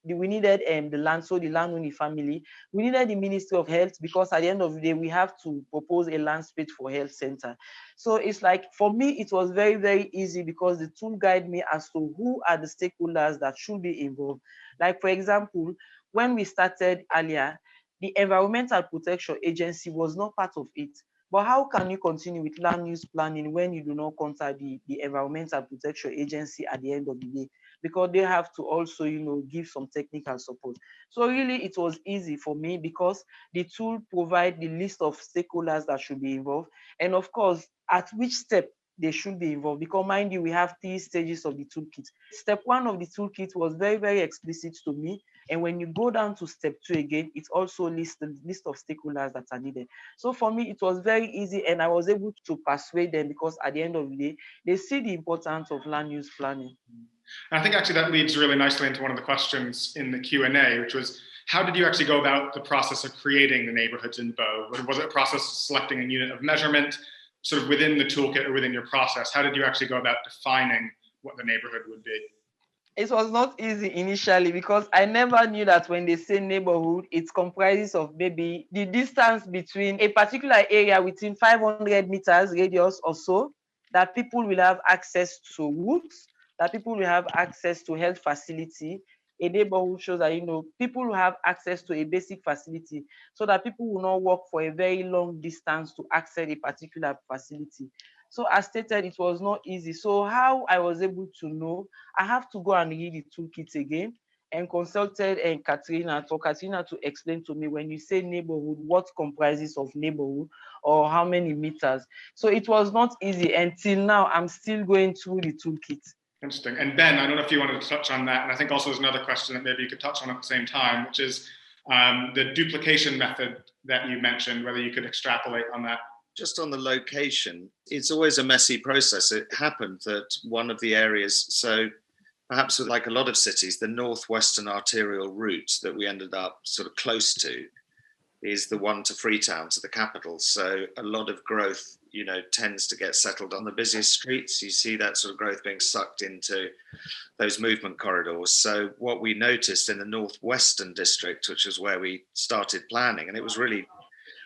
We needed the land, so the Landowning family. We needed the Ministry of Health, because at the end of the day, we have to propose a land space for health center. So it's like, for me, it was very, very easy, because the tool guide me as to who are the stakeholders that should be involved. Like, for example, when we started earlier, the Environmental Protection Agency was not part of it. But how can you continue with land use planning when you do not contact the Environmental Protection Agency at the end of the day? Because they have to also, give some technical support. So really, it was easy for me, because the tool provide the list of stakeholders that should be involved. And of course, at which step they should be involved, because mind you, we have 3 stages of the toolkit. Step 1 of the toolkit was very, very explicit to me. And when you go down to step 2 again, it also lists the list of stakeholders that are needed. So for me, it was very easy, and I was able to persuade them, because at the end of the day, they see the importance of land use planning. And I think actually that leads really nicely into one of the questions in the Q&A, which was, how did you actually go about the process of creating the neighborhoods in Bo? Was it a process of selecting a unit of measurement, sort of within the toolkit or within your process? How did you actually go about defining what the neighborhood would be? It was not easy initially, because I never knew that when they say neighborhood, it comprises of maybe the distance between a particular area within 500 meters radius or so, that people will have access to woods, that people will have access to health facility. A neighborhood shows that, people will have access to a basic facility, so that people will not walk for a very long distance to access a particular facility. So as stated, it was not easy. So how I was able to know, I have to go and read the toolkit again, and consulted Katrina to explain to me, when you say neighborhood, what comprises of neighborhood, or how many meters. So it was not easy. Until now, I'm still going through the toolkit. Interesting. And Ben, I don't know if you wanted to touch on that. And I think also there's another question that maybe you could touch on at the same time, which is the duplication method that you mentioned, whether you could extrapolate on that. Just on the location, it's always a messy process. It happened that one of the areas, so perhaps like a lot of cities, the northwestern arterial route that we ended up sort of close to is the one to Freetown, to the capital. So a lot of growth, tends to get settled on the busiest streets. You see that sort of growth being sucked into those movement corridors. So what we noticed in the northwestern district, which is where we started planning, and it was really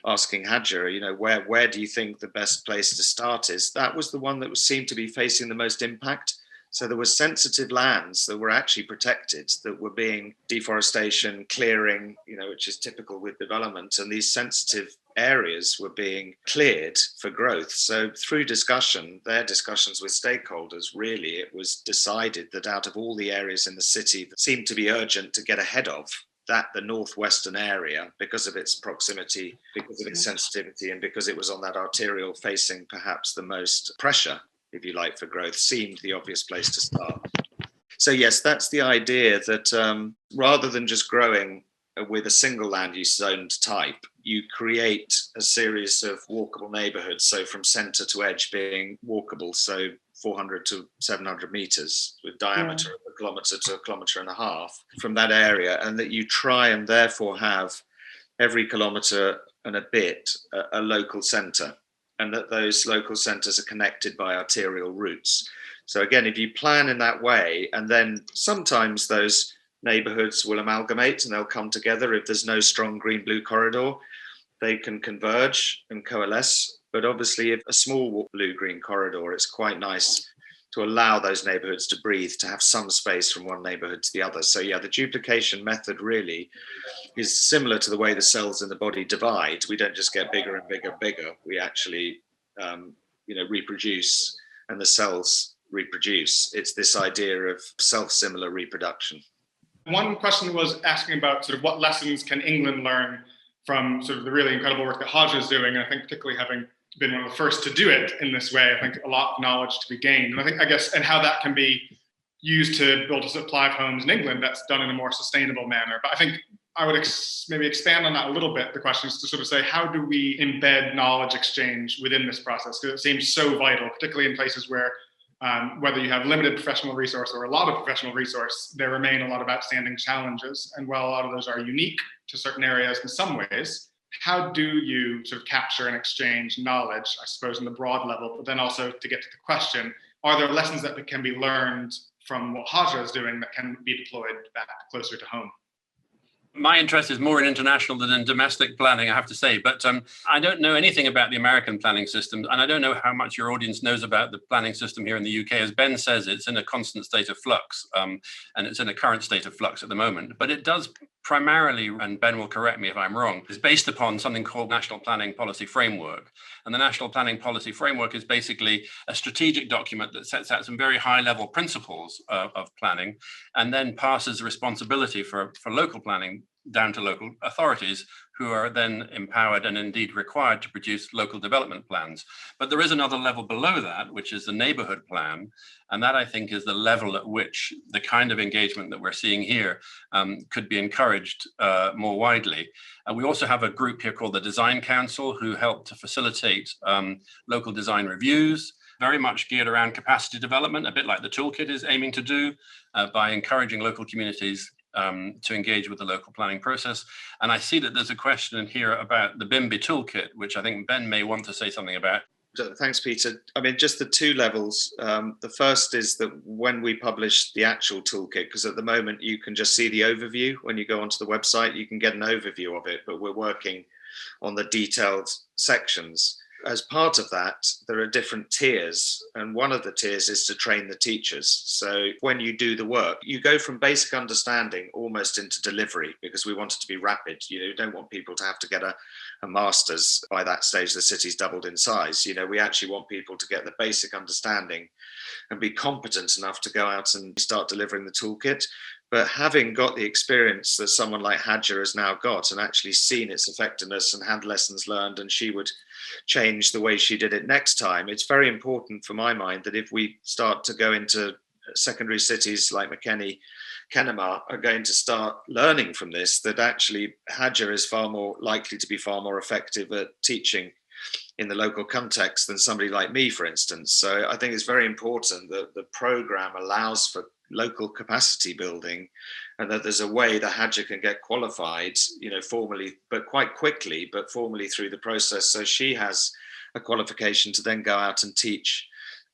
asking Haja, where do you think the best place to start is? That was the one that seemed to be facing the most impact. So there were sensitive lands that were actually protected, that were being deforestation, clearing, which is typical with development. And these sensitive areas were being cleared for growth. So through their discussions with stakeholders, really, it was decided that out of all the areas in the city that seemed to be urgent to get ahead of, that the northwestern area, because of its proximity, because of its sensitivity, and because it was on that arterial facing perhaps the most pressure, if you like, for growth, seemed the obvious place to start. So yes, that's the idea, that rather than just growing with a single land use zoned type, you create a series of walkable neighborhoods. So from center to edge being walkable, so 400 to 700 meters with diameter of a kilometer to a kilometer and a half from that area, and that you try and therefore have every kilometer and a bit a local center, and that those local centers are connected by arterial routes. So again, if you plan in that way, and then sometimes those neighborhoods will amalgamate and they'll come together. If there's no strong green-blue corridor, they can converge and coalesce. But obviously, if a small blue-green corridor, it's quite nice to allow those neighborhoods to breathe, to have some space from one neighborhood to the other. So yeah, the duplication method really is similar to the way the cells in the body divide. We don't just get bigger and bigger and bigger. We actually, reproduce, and the cells reproduce. It's this idea of self-similar reproduction. One question was asking about sort of what lessons can England learn from sort of the really incredible work that Haja is doing. And I think particularly having been one of the first to do it in this way, I think a lot of knowledge to be gained. And and how that can be used to build a supply of homes in England that's done in a more sustainable manner. But I think I would maybe expand on that a little bit. The question is to sort of say, how do we embed knowledge exchange within this process? Because it seems so vital, particularly in places where whether you have limited professional resource or a lot of professional resource, there remain a lot of outstanding challenges. And while a lot of those are unique to certain areas in some ways, how do you sort of capture and exchange knowledge, I suppose, in the broad level, but then also to get to the question, are there lessons that can be learned from what Haja is doing that can be deployed back closer to home? My interest is more in international than in domestic planning, I have to say. But I don't know anything about the American planning system, and I don't know how much your audience knows about the planning system here in the UK. As Ben says, it's in a constant state of flux, and it's in a current state of flux at the moment. But it does primarily, and Ben will correct me if I'm wrong, is based upon something called National Planning Policy Framework. And the National Planning Policy Framework is basically a strategic document that sets out some very high-level principles of planning, and then passes responsibility for local planning down to local authorities, who are then empowered and indeed required to produce local development plans. But there is another level below that, which is the neighborhood plan. And that, I think, is the level at which the kind of engagement that we're seeing here could be encouraged more widely. And we also have a group here called the Design Council, who help to facilitate local design reviews, very much geared around capacity development, a bit like the toolkit is aiming to do, by encouraging local communities to engage with the local planning process. And I see that there's a question in here about the BIMBI toolkit, which I think Ben may want to say something about. Thanks, Peter. I mean, just the two levels. The first is that when we publish the actual toolkit, because at the moment you can just see the overview. When you go onto the website, you can get an overview of it, but we're working on the detailed sections. As part of that, there are different tiers, and one of the tiers is to train the teachers. So when you do the work, you go from basic understanding almost into delivery, because we want it to be rapid. You don't want people to have to get a master's. By that stage, the city's doubled in size. We actually want people to get the basic understanding and be competent enough to go out and start delivering the toolkit. But having got the experience that someone like Haja has now got and actually seen its effectiveness and had lessons learned, and she would change the way she did it next time, it's very important for my mind that if we start to go into secondary cities like Makeni, Kenema are going to start learning from this, that actually Haja is far more likely to be far more effective at teaching in the local context than somebody like me, for instance. So I think it's very important that the program allows for local capacity building, and that there's a way that Haja can get qualified, formally, but quite quickly, but formally through the process. So she has a qualification to then go out and teach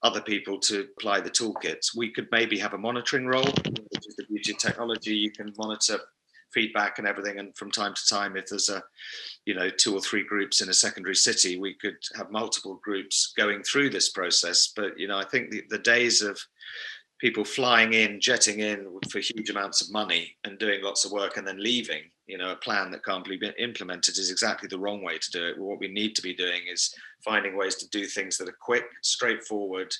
other people to apply the toolkits. We could maybe have a monitoring role, which is the beauty of technology. You can monitor feedback and everything, and from time to time, if there's 2 or 3 groups in a secondary city, we could have multiple groups going through this process. But I think the days of people flying in, jetting in for huge amounts of money and doing lots of work and then leaving, a plan that can't be implemented is exactly the wrong way to do it. What we need to be doing is finding ways to do things that are quick, straightforward.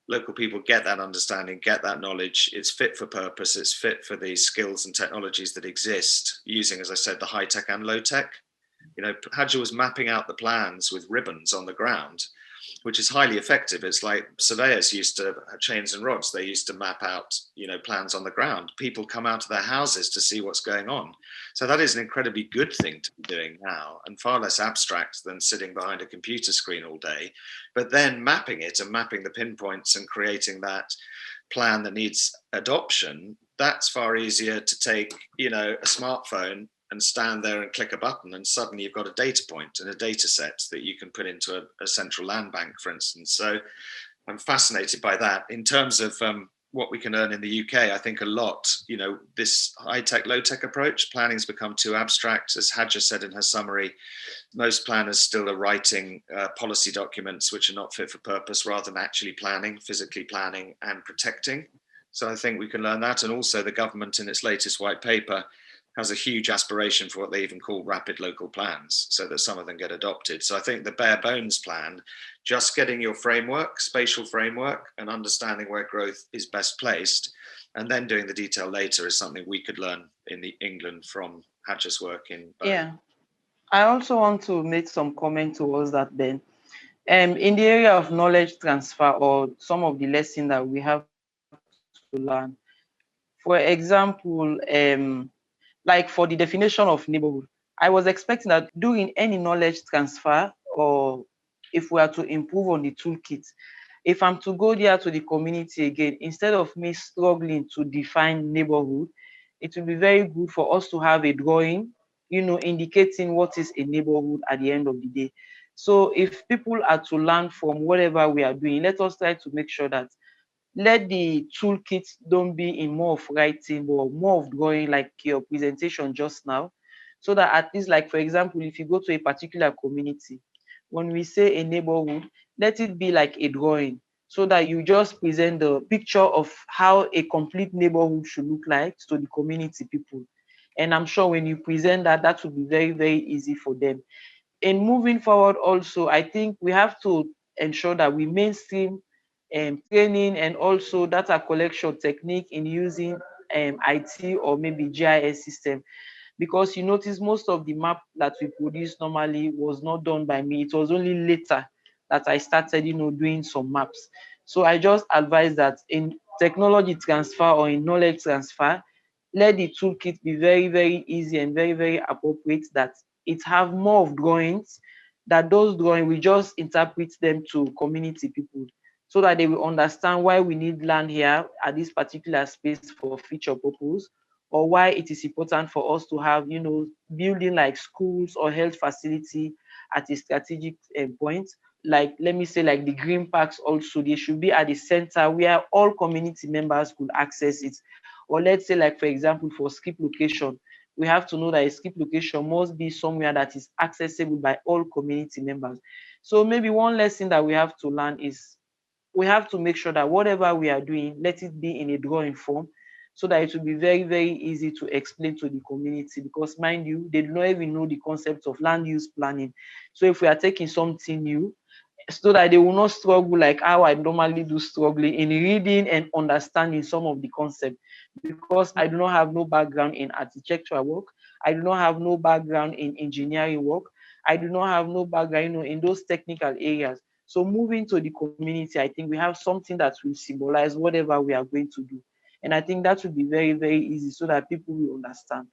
Local people get that understanding, get that knowledge. It's fit for purpose. It's fit for the skills and technologies that exist, using, as I said, the high tech and low tech. Haja was mapping out the plans with ribbons on the ground, which is highly effective. It's like surveyors used to have chains and rods. They used to map out, plans on the ground. People come out of their houses to see what's going on. So that is an incredibly good thing to be doing now, and far less abstract than sitting behind a computer screen all day. But then mapping it and mapping the pinpoints and creating that plan that needs adoption, that's far easier to take, a smartphone and stand there and click a button, and suddenly you've got a data point and a data set that you can put into a central land bank, for instance. So I'm fascinated by that. In terms of what we can earn in the UK, I think a lot, this high-tech, low-tech approach, planning's become too abstract. As Haja said in her summary, most planners still are writing policy documents which are not fit for purpose, rather than actually planning, physically planning and protecting. So I think we can learn that. And also the government in its latest white paper has a huge aspiration for what they even call rapid local plans, so that some of them get adopted. So I think the bare bones plan, just getting your framework, spatial framework, and understanding where growth is best placed, and then doing the detail later, is something we could learn in England from Haja's work in Bern. Yeah, I also want to make some comment towards that, Ben. In the area of knowledge transfer, or some of the lessons that we have to learn, for example, like for the definition of neighborhood, I was expecting that during any knowledge transfer, or if we are to improve on the toolkit, if I'm to go there to the community again, instead of me struggling to define neighborhood, it will be very good for us to have a drawing indicating what is a neighborhood at the end of the day. So if people are to learn from whatever we are doing, let us try to make sure that let the toolkit don't be in more of writing or more of drawing like your presentation just now, so that at least, like for example, if you go to a particular community, when we say a neighborhood, let it be like a drawing, so that you just present the picture of how a complete neighborhood should look like to the community people. And I'm sure when you present that, that will be very, very easy for them. In moving forward also, I think we have to ensure that we mainstream training and also data collection technique in using IT or maybe GIS system, because you notice most of the map that we produce normally was not done by me. It was only later that I started, doing some maps. So I just advise that in technology transfer or in knowledge transfer, let the toolkit be very, very easy and very, very appropriate, that it have more of drawings, that those drawings, we just interpret them to community people so that they will understand why we need land here at this particular space for future purpose, or why it is important for us to have, building like schools or health facility at a strategic point. Like, let me say, like the green parks also, they should be at the center where all community members could access it. Or let's say, like, for example, for skip location, we have to know that a skip location must be somewhere that is accessible by all community members. So maybe one lesson that we have to learn is we have to make sure that whatever we are doing, let it be in a drawing form, so that it will be very, very easy to explain to the community, because mind you, they do not even know the concept of land use planning. So if we are taking something new, so that they will not struggle like how I normally do, struggling in reading and understanding some of the concept, because I do not have no background in architectural work. I do not have no background in engineering work. I do not have no background, in those technical areas. So moving to the community, I think we have something that will symbolize whatever we are going to do. And I think that will be very, very easy so that people will understand.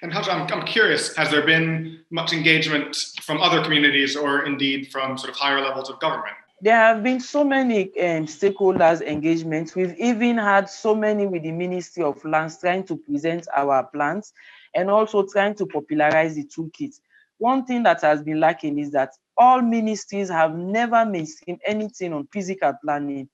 And Haja, I'm curious, has there been much engagement from other communities or indeed from sort of higher levels of government? There have been so many stakeholders engagements. We've even had so many with the Ministry of Lands trying to present our plans and also trying to popularize the toolkit. One thing that has been lacking is that all ministries have never mainstreamed anything on physical planning.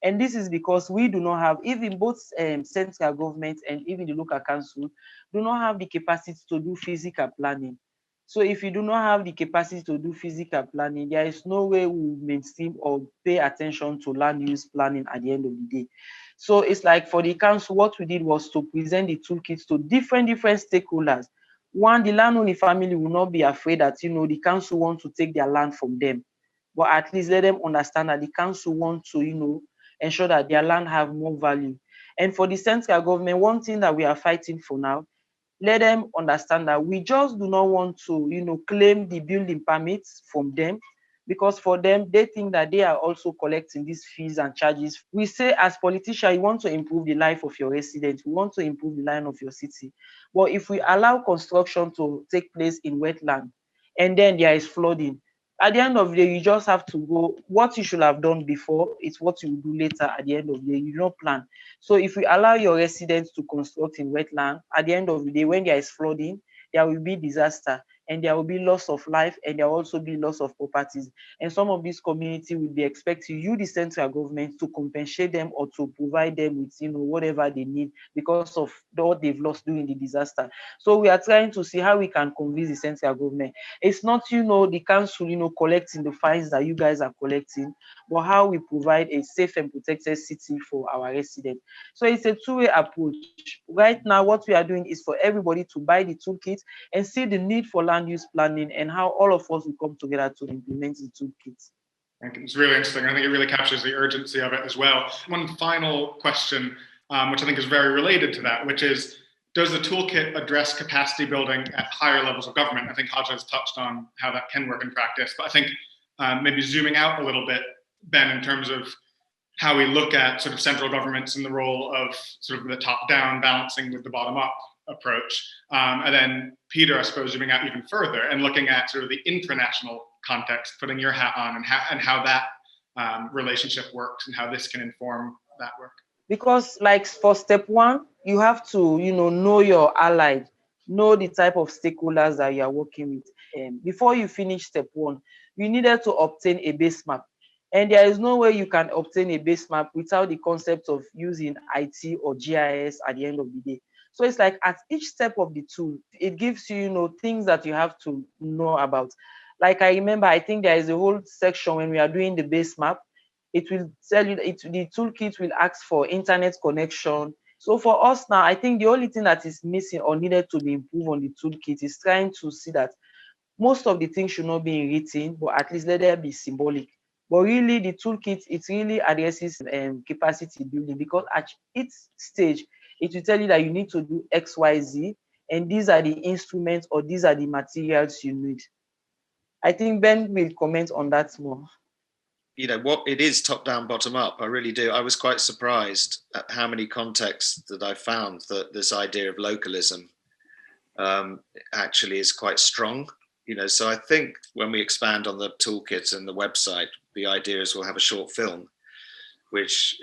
And this is because we do not have, even both central government and even the local council, do not have the capacity to do physical planning. So if you do not have the capacity to do physical planning, there is no way we will mainstream or pay attention to land use planning at the end of the day. So it's like for the council, what we did was to present the toolkits to different stakeholders. One, the landowning family will not be afraid that, the council wants to take their land from them. But at least let them understand that the council wants to, ensure that their land have more value. And for the central government, one thing that we are fighting for now, let them understand that we just do not want to, claim the building permits from them, because for them, they think that they are also collecting these fees and charges. We say as politicians, you want to improve the life of your residents, we want to improve the life of your city. But if we allow construction to take place in wetland and then there is flooding, at the end of the day, you just have to go, what you should have done before is what you will do later at the end of the day. You don't plan. So if we allow your residents to construct in wetland, at the end of the day, when there is flooding, there will be disaster and there will be loss of life and there will also be loss of properties. And some of these communities will be expecting you, the central government, to compensate them or to provide them with, whatever they need because of what they've lost during the disaster. So we are trying to see how we can convince the central government. It's not, the council, collecting the fines that you guys are collecting, but how we provide a safe and protected city for our residents. So it's a two-way approach. Right now, what we are doing is for everybody to buy the toolkit and see the need for land use planning and how all of us will come together to implement the toolkit. It's really interesting. I think it really captures the urgency of it as well. One final question, which I think is very related to that, which is, does the toolkit address capacity building at higher levels of government? I think Haja has touched on how that can work in practice, but I think maybe zooming out a little bit, Ben, in terms of how we look at sort of central governments and the role of sort of the top-down balancing with the bottom-up approach. And then Peter, I suppose, zooming out even further and looking at sort of the international context, putting your hat on and how that relationship works and how this can inform that work. Because like for step one, you have to, know your allies. know the type of stakeholders that you are working with. Before you finish step one, you needed to obtain a base map. And there is no way you can obtain a base map without the concept of using IT or GIS at the end of the day. So it's like at each step of the tool, it gives you, things that you have to know about. Like I remember, I think there is a whole section when we are doing the base map, it will tell you that the toolkit will ask for internet connection. So for us now, I think the only thing that is missing or needed to be improved on the toolkit is trying to see that most of the things should not be written, but at least let them be symbolic. But really, the toolkit, it really addresses capacity building, because at each stage, it will tell you that you need to do X, Y, Z, and these are the instruments or these are the materials you need. I think Ben will comment on that more. What it is top down, bottom up. I really do. I was quite surprised at how many contexts that I found that this idea of localism actually is quite strong. So I think when we expand on the toolkit and the website, the idea is we'll have a short film, which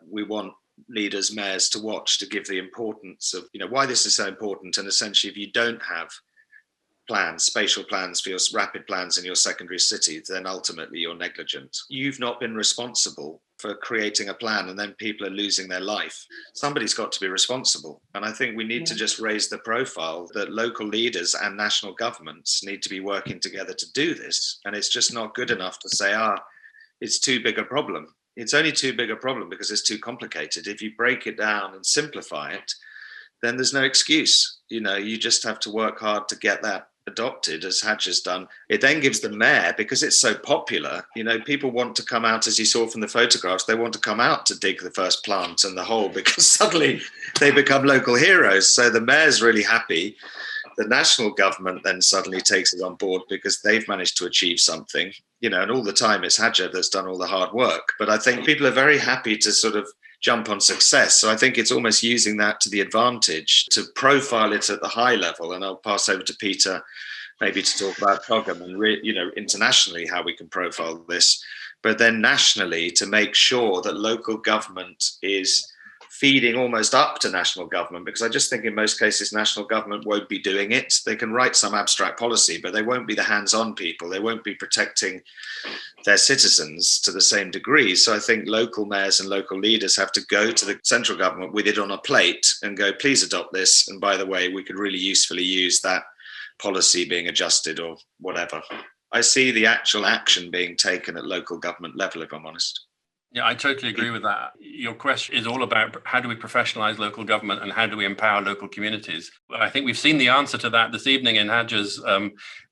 we want leaders, mayors to watch, to give the importance of, why this is so important. And essentially, if you don't have plans, spatial plans for your rapid plans in your secondary cities, then ultimately you're negligent. You've not been responsible for creating a plan, and then people are losing their life. Somebody's got to be responsible. And I think we need to just raise the profile that local leaders and national governments need to be working together to do this. And it's just not good enough to say, it's too big a problem. It's only too big a problem because it's too complicated. If you break it down and simplify it, then there's no excuse. You just have to work hard to get that adopted, as Haja's done. It then gives the mayor, because it's so popular, people want to come out, as you saw from the photographs, they want to come out to dig the first plant and the hole, because suddenly they become local heroes. So the mayor's really happy. The national government then suddenly takes it on board because they've managed to achieve something, and all the time it's Haja that's done all the hard work. But I think people are very happy to sort of jump on success. So I think it's almost using that to the advantage to profile it at the high level. And I'll pass over to Peter maybe to talk about COGM and, internationally how we can profile this, but then nationally to make sure that local government is feeding almost up to national government, because I just think in most cases national government won't be doing it. They can write some abstract policy, but they won't be the hands-on people. They won't be protecting their citizens to the same degree. So I think local mayors and local leaders have to go to the central government with it on a plate and go, please adopt this. And by the way, we could really usefully use that policy being adjusted or whatever. I see the actual action being taken at local government level, if I'm honest. Yeah, I totally agree with that. Your question is all about how do we professionalize local government and how do we empower local communities? I think we've seen the answer to that this evening in Haja's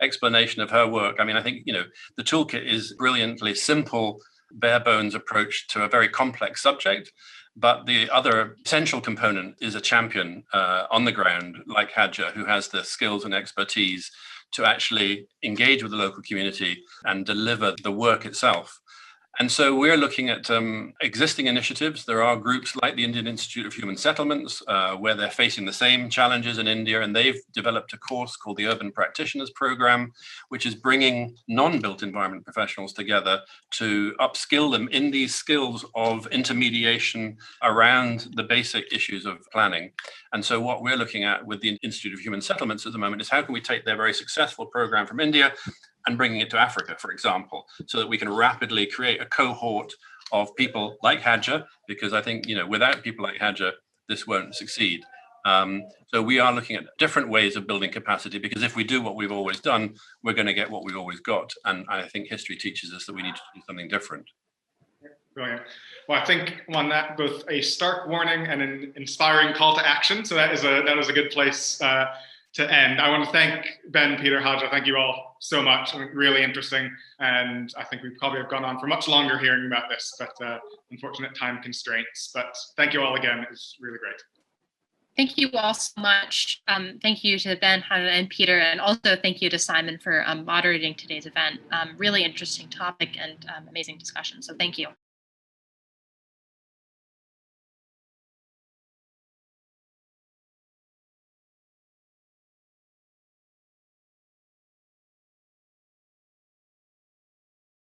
explanation of her work. I mean, I think, the toolkit is brilliantly simple, bare bones approach to a very complex subject. But the other essential component is a champion on the ground like Haja, who has the skills and expertise to actually engage with the local community and deliver the work itself. And so we're looking at existing initiatives. There are groups like the Indian Institute of Human Settlements, where they're facing the same challenges in India, and they've developed a course called the Urban Practitioners Program, which is bringing non-built environment professionals together to upskill them in these skills of intermediation around the basic issues of planning. And so what we're looking at with the Institute of Human Settlements at the moment is how can we take their very successful program from India and bringing it to Africa, for example, so that we can rapidly create a cohort of people like Haja, because I think, without people like Haja, this won't succeed. So we are looking at different ways of building capacity, because if we do what we've always done, we're going to get what we've always got. And I think history teaches us that we need to do something different. Brilliant. Well, I think on that, both a stark warning and an inspiring call to action. So that is a good place to end. I want to thank Ben, Peter, Haja. Thank you all so much. Really interesting. And I think we probably have gone on for much longer hearing about this, but unfortunate time constraints. But thank you all again. It was really great. Thank you all so much. Thank you to Ben, Haja, and Peter, and also thank you to Simon for moderating today's event. Really interesting topic and amazing discussion. So thank you.